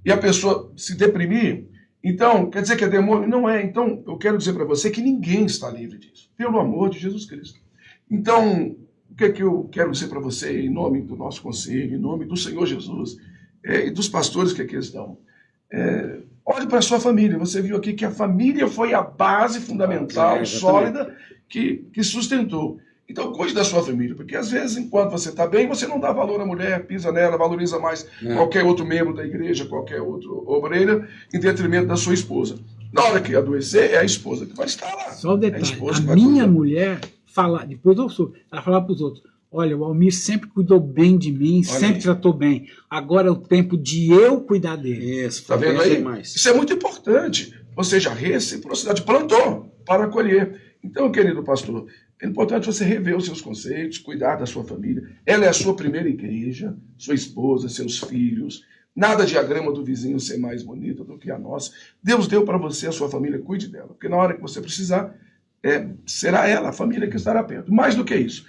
e a pessoa se deprimir. Então, quer dizer que é demônio? Não é. Então, eu quero dizer para você que ninguém está livre disso, pelo amor de Jesus Cristo. Então, o que é que eu quero dizer para você, em nome do nosso conselho, em nome do Senhor Jesus, e dos pastores que aqui estão? Olhe para a sua família. Você viu aqui que a família foi a base fundamental, sólida, que sustentou. Então, cuide da sua família, porque às vezes, enquanto você está bem, você não dá valor à mulher, pisa nela, valoriza mais qualquer outro membro da igreja, qualquer outro obreiro, em detrimento da sua esposa. Na hora que adoecer, é a esposa que vai estar lá. Só um detalhe, a minha mulher fala, depois ela falava para os outros, olha, o Almir sempre cuidou bem de mim, sempre tratou bem. Agora é o tempo de eu cuidar dele. Isso, tá vendo aí? Isso é muito importante. Ou seja, a reciprocidade, plantou para colher. Então, querido pastor, é importante você rever os seus conceitos, cuidar da sua família. Ela é a sua primeira igreja, sua esposa, seus filhos. Nada de a grama do vizinho ser mais bonita do que a nossa. Deus deu para você a sua família, cuide dela. Porque na hora que você precisar, será ela, a família, que estará perto. Mais do que isso,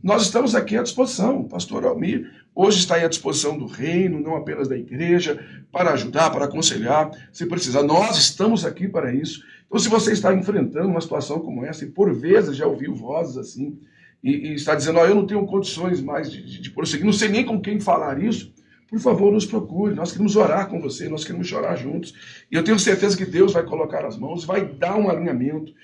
nós estamos aqui à disposição. O pastor Almir hoje está à disposição do reino, não apenas da igreja, para ajudar, para aconselhar, se precisar. Nós estamos aqui para isso. Então, se você está enfrentando uma situação como essa, e por vezes já ouviu vozes assim, e está dizendo, eu não tenho condições mais de prosseguir, não sei nem com quem falar isso, por favor, nos procure. Nós queremos orar com você, nós queremos chorar juntos. E eu tenho certeza que Deus vai colocar as mãos, vai dar um alinhamento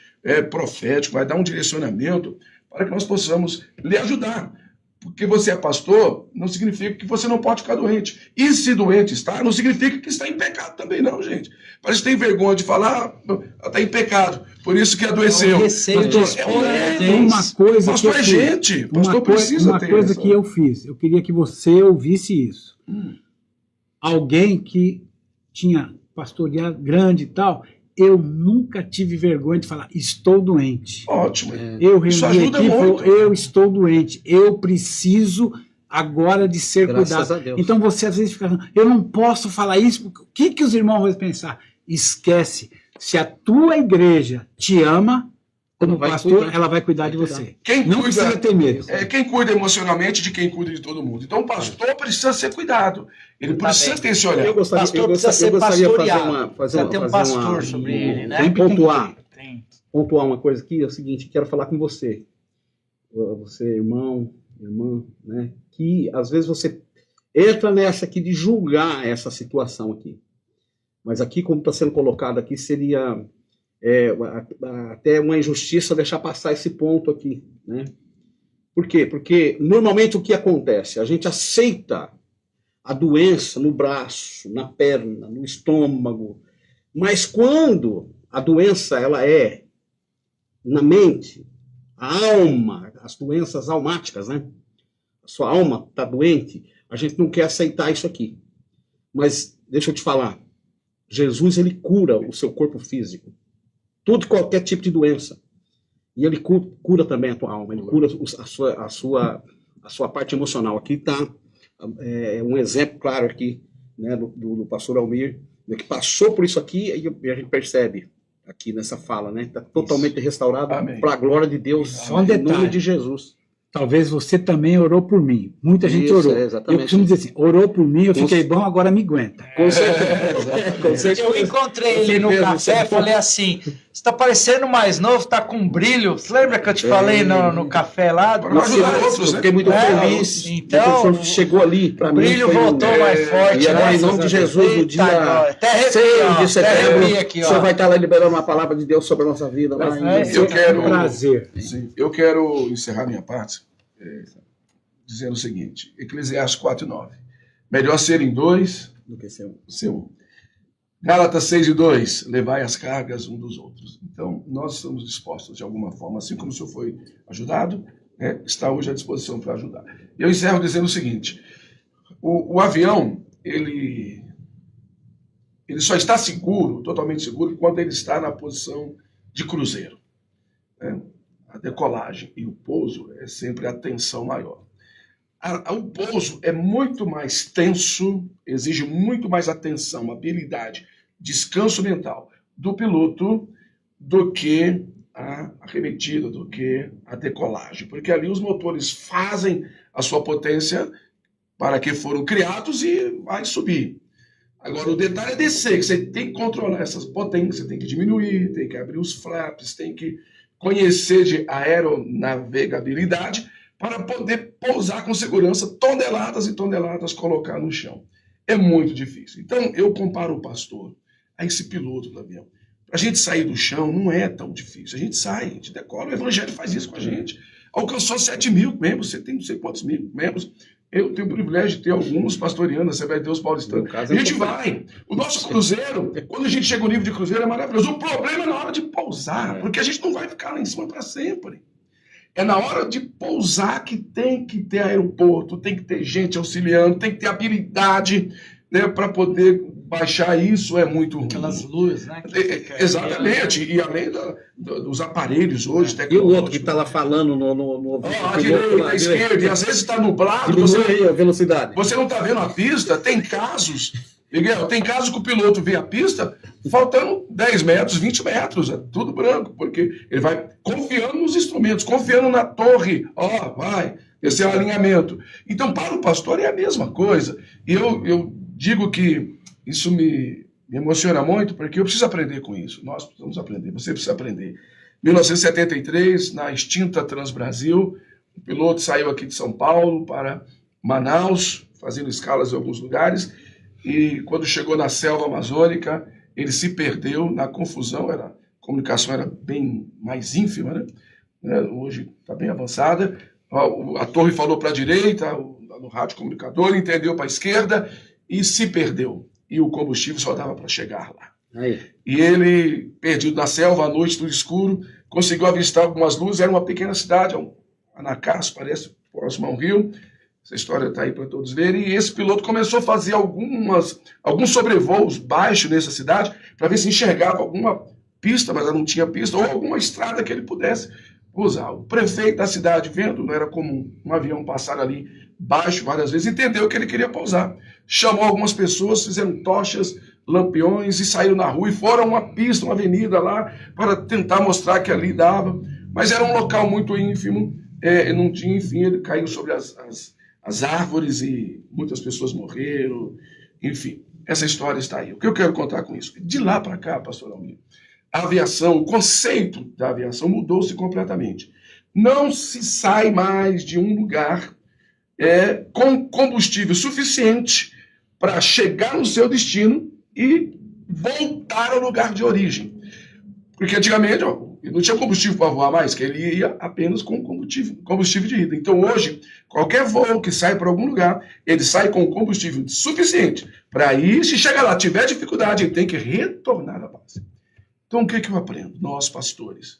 profético, vai dar um direcionamento para que nós possamos lhe ajudar. Porque você é pastor, não significa que você não pode ficar doente. E se doente está, não significa que está em pecado também, não, gente. Parece que tem vergonha de falar, está em pecado, por isso que adoeceu. Tem uma coisa pastor que eu gente, pastor precisa uma ter coisa essa. que eu fiz. Eu queria que você ouvisse isso. Alguém que tinha pastoreado grande e tal, eu nunca tive vergonha de falar, estou doente. Ótimo. Eu reuni Isso a ajuda equipe, muito. eu estou doente, eu preciso agora de ser Graças cuidado. a Deus. Então você às vezes fica falando, eu não posso falar isso, porque o que os irmãos vão pensar? Esquece, se a tua igreja te ama, como pastor, ela vai cuidar de você. Não precisa ter medo. Quem cuida emocionalmente de quem cuida de todo mundo. Então o pastor precisa ser cuidado. Ele precisa ter esse olhar. Eu gostaria de fazer um pastor sobre ele, né? Pontuar uma coisa aqui, é o seguinte, quero falar com você. Você, irmão, irmã, né? Que às vezes você entra nessa aqui de julgar essa situação aqui. Mas aqui, como está sendo colocado aqui, seria até uma injustiça deixar passar esse ponto aqui, né? Por quê? Porque normalmente o que acontece? A gente aceita a doença no braço, na perna, no estômago, mas quando a doença ela é na mente, a alma, as doenças almáticas, né? A sua alma está doente, a gente não quer aceitar isso aqui. Mas deixa eu te falar, Jesus ele cura o seu corpo físico. Todo qualquer tipo de doença. E ele cura também a tua alma, ele cura a sua parte emocional. Aqui está um exemplo claro aqui, né, do pastor Almir, né, que passou por isso aqui e a gente percebe aqui nessa fala, né? Está totalmente restaurado para a glória de Deus, Só um em detalhe. nome de Jesus. Talvez você também orou por mim. Muita gente orou. Eu costumo dizer assim, orou por mim, eu fiquei bom, agora me aguenta. Com certeza. Eu encontrei ele no café, falei assim, você está parecendo mais novo, está com brilho. Você lembra que eu te falei no café lá? Eu fiquei muito feliz. Então, o chegou ali para mim. O brilho voltou mais forte. E agora, em nome de Jesus, no dia 6 de setembro, aqui, o senhor vai estar lá liberando uma palavra de Deus sobre a nossa vida. Prazer. Eu quero encerrar minha parte dizendo o seguinte, Eclesiastes 4:9. Melhor serem dois do que ser um. Gálatas 6:2. Levai as cargas um dos outros. Então, nós estamos dispostos de alguma forma, assim como o senhor foi ajudado, está hoje à disposição para ajudar. Eu encerro dizendo o seguinte, o avião, ele só está seguro, totalmente seguro, quando ele está na posição de cruzeiro. A decolagem e o pouso é sempre a tensão maior. O pouso é muito mais tenso, exige muito mais atenção, habilidade, descanso mental do piloto do que a arremetida, do que a decolagem. Porque ali os motores fazem a sua potência para que foram criados e vai subir. Agora, o detalhe é descer, que você tem que controlar essas potências, tem que diminuir, tem que abrir os flaps, tem que conhecer de aeronavegabilidade para poder pousar com segurança toneladas e toneladas, colocar no chão. É muito difícil. Então, eu comparo o pastor a esse piloto do avião. Para a gente sair do chão não é tão difícil. A gente sai, a gente decola, o evangelho faz isso com a gente. Alcançou 7 mil membros, você tem não sei quantos mil membros. Eu tenho o privilégio de ter alguns pastoreando, você vai ter os paulistanos. A gente vai. O nosso cruzeiro, quando a gente chega no nível de cruzeiro, é maravilhoso. O problema é na hora de pousar, porque a gente não vai ficar lá em cima para sempre. É na hora de pousar que tem que ter aeroporto, tem que ter gente auxiliando, tem que ter habilidade, né, para poder baixar isso. É muito ruim. Aquelas luzes, né? Exatamente. E além dos aparelhos hoje, E o outro que está lá falando no à direita, à esquerda, e às vezes está nublado. Diminui a velocidade. Você não está vendo a pista. Tem casos, Miguel, tem casos que o piloto vê a pista faltando 10 metros, 20 metros, é tudo branco, porque ele vai confiando nos instrumentos, confiando na torre, vai, esse é o alinhamento. Então, para o pastor é a mesma coisa. E eu digo que isso me emociona muito, porque eu preciso aprender com isso. Nós precisamos aprender, você precisa aprender. Em 1973, na extinta Transbrasil, o piloto saiu aqui de São Paulo para Manaus, fazendo escalas em alguns lugares, e quando chegou na selva amazônica, ele se perdeu na confusão, a comunicação era bem mais ínfima, né? Hoje está bem avançada. A torre falou para a direita, no rádio comunicador, entendeu para a esquerda e se perdeu. E o combustível só dava para chegar lá. Aí. E ele, perdido na selva, à noite, tudo escuro, conseguiu avistar algumas luzes. Era uma pequena cidade, Anacás, parece, próximo a um rio. Essa história está aí para todos verem. E esse piloto começou a fazer alguns sobrevoos baixos nessa cidade para ver se enxergava alguma pista, mas não tinha pista, ou alguma estrada que ele pudesse usar. O prefeito da cidade, vendo, não era comum um avião passar ali baixo várias vezes, entendeu que ele queria pousar. Chamou algumas pessoas, fizeram tochas, lampiões e saíram na rua e foram a uma pista, uma avenida lá, para tentar mostrar que ali dava. Mas era um local muito ínfimo, não tinha, enfim, ele caiu sobre as árvores e muitas pessoas morreram. Enfim, essa história está aí. O que eu quero contar com isso? De lá para cá, pastor Almir, a aviação, o conceito da aviação mudou-se completamente. Não se sai mais de um lugar com combustível suficiente para chegar no seu destino e voltar ao lugar de origem. Porque antigamente não tinha combustível para voar mais, que ele ia apenas com combustível de ida. Então hoje, qualquer voo que sai para algum lugar, ele sai com combustível suficiente para ir, se chegar lá, tiver dificuldade, ele tem que retornar à base. Então o que eu aprendo? Nós, pastores,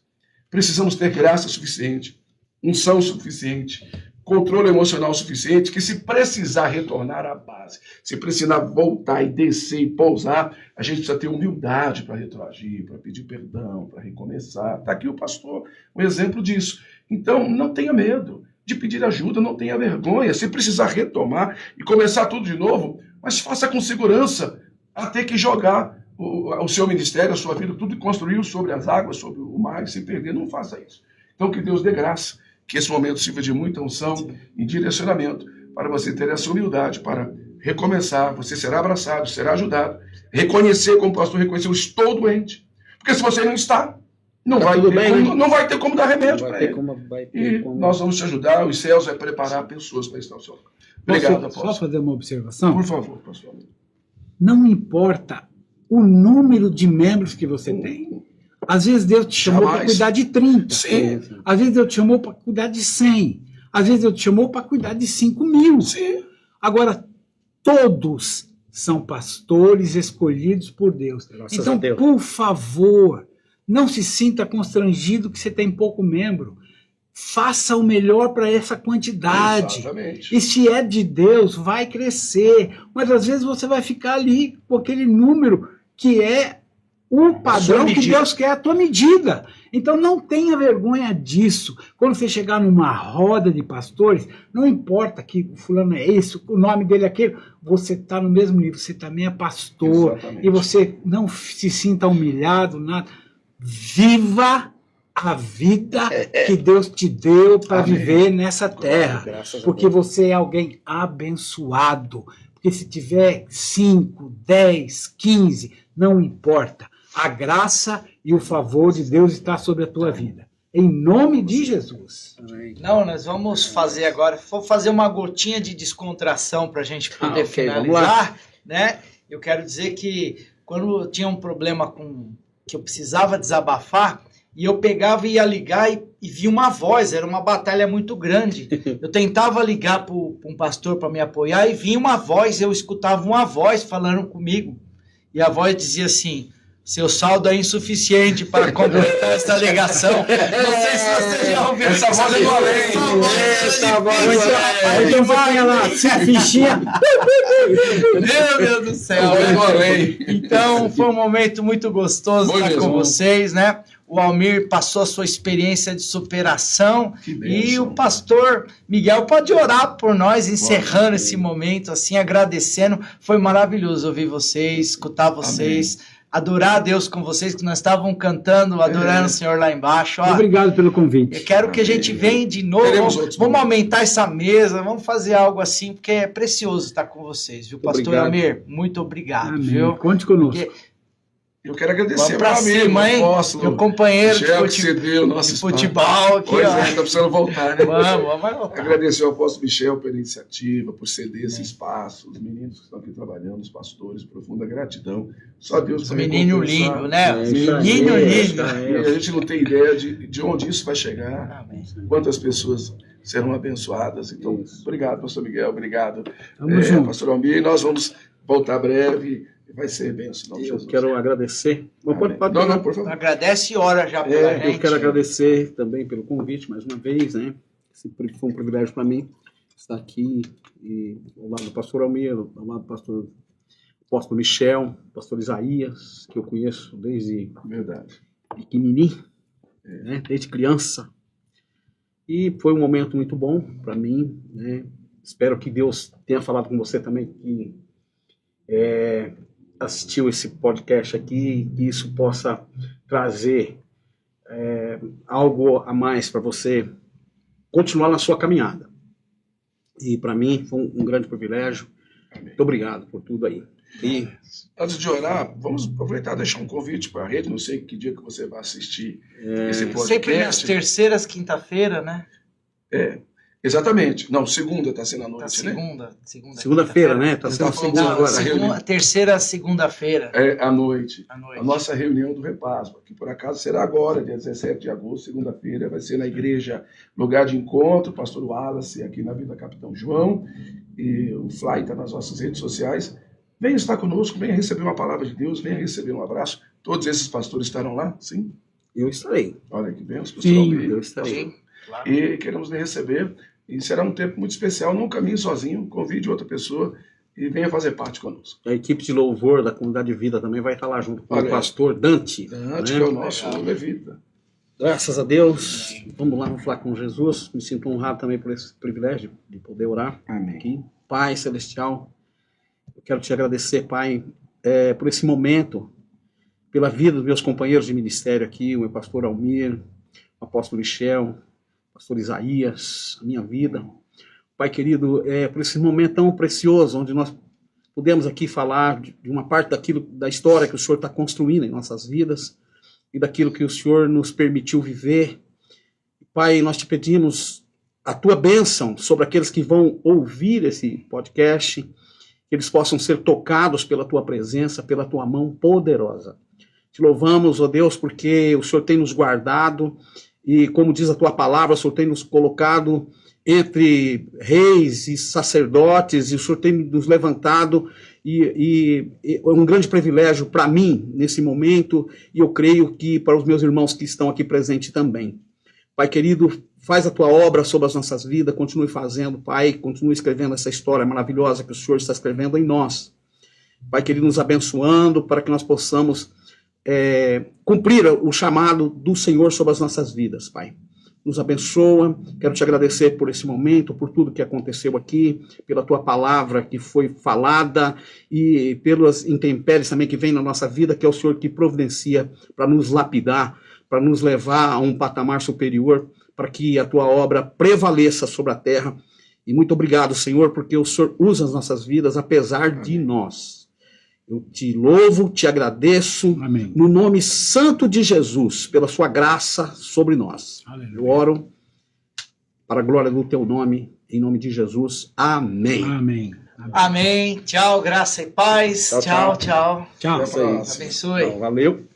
precisamos ter graça suficiente, unção suficiente, controle emocional suficiente, que se precisar retornar à base, se precisar voltar e descer e pousar, a gente precisa ter humildade para retroagir, para pedir perdão, para recomeçar. Está aqui o pastor, um exemplo disso. Então, não tenha medo de pedir ajuda, não tenha vergonha. Se precisar retomar e começar tudo de novo, mas faça com segurança, até que jogar o seu ministério, a sua vida, tudo e construir sobre as águas, sobre o mar e se perder. Não faça isso. Então, que Deus dê graça, que esse momento sirva de muita unção e direcionamento para você ter essa humildade para recomeçar. Você será abraçado, será ajudado. Reconhecer, como o pastor reconheceu, eu estou doente. Porque se você não está, não vai ter como dar remédio para ele. Nós vamos te ajudar. Os céus vai preparar pessoas para estar ao seu lado. Obrigado, apóstolo. Só fazer uma observação? Por favor, pastor. Não importa o número de membros que você tem. Às vezes Deus te chamou para cuidar de 30. Sim. Às vezes Deus te chamou para cuidar de 100. Às vezes Deus te chamou para cuidar de 5.000. Sim. Agora, todos são pastores escolhidos por Deus. Graças então, a Deus. por favor, não se sinta constrangido que você tem pouco membro. Faça o melhor para essa quantidade. Exatamente. E se é de Deus, vai crescer. Mas às vezes você vai ficar ali com aquele número que é o padrão que medida. Deus quer, a tua medida. Então não tenha vergonha disso. Quando você chegar numa roda de pastores, não importa que o fulano é esse, o nome dele é aquele, você está no mesmo nível, você também é pastor. Exatamente. E você não se sinta humilhado, nada. Viva a vida que Deus te deu para Amém. viver nessa terra. Graças a Porque Deus. você é alguém abençoado. Porque se tiver 5, 10, 15, não importa. A graça e o favor de Deus está sobre a tua vida. Em nome de Jesus. Amém. Não, nós vamos fazer agora, vou fazer uma gotinha de descontração para a gente poder ok, vamos finalizar, né? Eu quero dizer que quando eu tinha um problema que eu precisava desabafar, e eu pegava e ia ligar e via uma voz, era uma batalha muito grande. Eu tentava ligar para um pastor para me apoiar e vinha uma voz, eu escutava uma voz falando comigo. E a voz dizia assim: seu saldo é insuficiente para completar essa ligação. Não sei se você já ouviu essa voz do além. Essa voz. Então vai lá, fichinha. Meu Deus do céu. Então foi um momento muito gostoso Foi estar mesmo. com vocês, né? O Almir passou a sua experiência de superação Que e bênção. o pastor Miguel pode orar por nós, encerrando Pode. esse momento, assim, agradecendo. Foi maravilhoso ouvir vocês, escutar vocês, adorar a Deus com vocês, que nós estávamos cantando, adorando o Senhor lá embaixo. Ó, Obrigado pelo convite. eu quero que a gente venha de novo, Teremos outros vamos momentos. aumentar essa mesa, vamos fazer algo assim, porque é precioso estar com vocês, viu? Pastor Obrigado. Almir, muito obrigado, Amém. viu? Conte conosco. Porque- Eu quero agradecer Vamos pra meu amigo, cima, hein? apóstolo Meu companheiro Michel, que cedeu o nosso de espaço. futebol aqui, Pois ó. é, tá precisando voltar, né? Vamos voltar. Agradecer ao apóstolo Michel pela iniciativa, por ceder esse espaço, os meninos que estão aqui trabalhando, os pastores, profunda gratidão. Só Deus Os para meninos recompensar. lindos, né? É, isso aí, Menino lindo. E a gente não tem ideia de onde isso vai chegar, Amém. quantas pessoas serão abençoadas. Então, Isso. obrigado, pastor Miguel, obrigado. Tamo junto. Pastor Almir, nós vamos voltar breve, vai ser bênção, em nome de Eu Jesus. quero agradecer. Não, Amém. pode Não, por favor. Agradece e ora já pela É, gente. Eu quero agradecer também pelo convite mais uma vez, né? Foi um privilégio para mim estar aqui e ao lado do pastor Almir, ao lado do pastor apóstolo Michel, pastor Isaías, que eu conheço desde Verdade. pequenininho, né? Desde criança. E foi um momento muito bom para mim, né? Espero que Deus tenha falado com você também, que assistiu esse podcast aqui, que isso possa trazer algo a mais para você continuar na sua caminhada. E para mim foi um grande privilégio. Amém. Muito obrigado por tudo aí. E Antes de orar, vamos aproveitar e deixar um convite para a rede. Não sei que dia que você vai assistir esse podcast. Sempre nas terceiras quinta-feira, né? Exatamente. Não, segunda está sendo à Tá noite, né? segunda-feira, né? Tá sendo Tá falando segunda agora, agora. reunião. Terceira segunda-feira À noite. à noite. A nossa reunião do Repasmo, que por acaso será agora, dia 17 de agosto, segunda-feira, vai ser na igreja Lugar de Encontro, pastor Wallace, aqui na Vila Capitão João, e o Fly está nas nossas redes sociais. Venha estar conosco, venha receber uma palavra de Deus, venha receber um abraço. Todos esses pastores estarão lá? Sim? Eu estarei. Olha que benção. Sim, Almir. Eu estarei. Sim, claro. E queremos lhe receber, e será um tempo muito especial. Não caminhe sozinho, convide outra pessoa e venha fazer parte conosco. A equipe de louvor da Comunidade de Vida também vai estar lá junto com Olha, o pastor Dante. Dante, né? que é o nosso levita. Graças a Deus. Vamos lá, vamos falar com Jesus. Me sinto honrado também por esse privilégio de poder orar Amém. aqui. Pai Celestial, eu quero te agradecer, Pai, por esse momento, pela vida dos meus companheiros de ministério aqui, o meu pastor Almir, o apóstolo Michel, o pastor Isaías, a minha vida. Pai querido, por esse momento tão precioso, onde nós podemos aqui falar de uma parte da história que o Senhor está construindo em nossas vidas e daquilo que o Senhor nos permitiu viver. Pai, nós te pedimos a tua bênção sobre aqueles que vão ouvir esse podcast, que eles possam ser tocados pela tua presença, pela tua mão poderosa. Te louvamos, ó Deus, porque o Senhor tem nos guardado e, como diz a tua palavra, o Senhor tem nos colocado entre reis e sacerdotes, e o Senhor tem nos levantado, e é um grande privilégio para mim nesse momento, e eu creio que para os meus irmãos que estão aqui presentes também. Pai querido, faz a tua obra sobre as nossas vidas, continue fazendo, Pai, continue escrevendo essa história maravilhosa que o Senhor está escrevendo em nós. Pai querido, nos abençoando para que nós possamos cumprir o chamado do Senhor sobre as nossas vidas, Pai. Nos abençoa, quero te agradecer por esse momento, por tudo que aconteceu aqui, pela tua palavra que foi falada e pelas intempéries também que vem na nossa vida, que é o Senhor que providencia para nos lapidar, para nos levar a um patamar superior, para que a tua obra prevaleça sobre a terra. E muito obrigado, Senhor, porque o Senhor usa as nossas vidas apesar de nós. Eu te louvo, te agradeço, Amém. no nome santo de Jesus, pela sua graça sobre nós. Aleluia. Eu oro para a glória do teu nome, em nome de Jesus. Amém. Amém. Amém. Tchau, graça e paz. Tchau, Tchau, tchau. Tchau. Até a próxima. Abençoe. Então, valeu.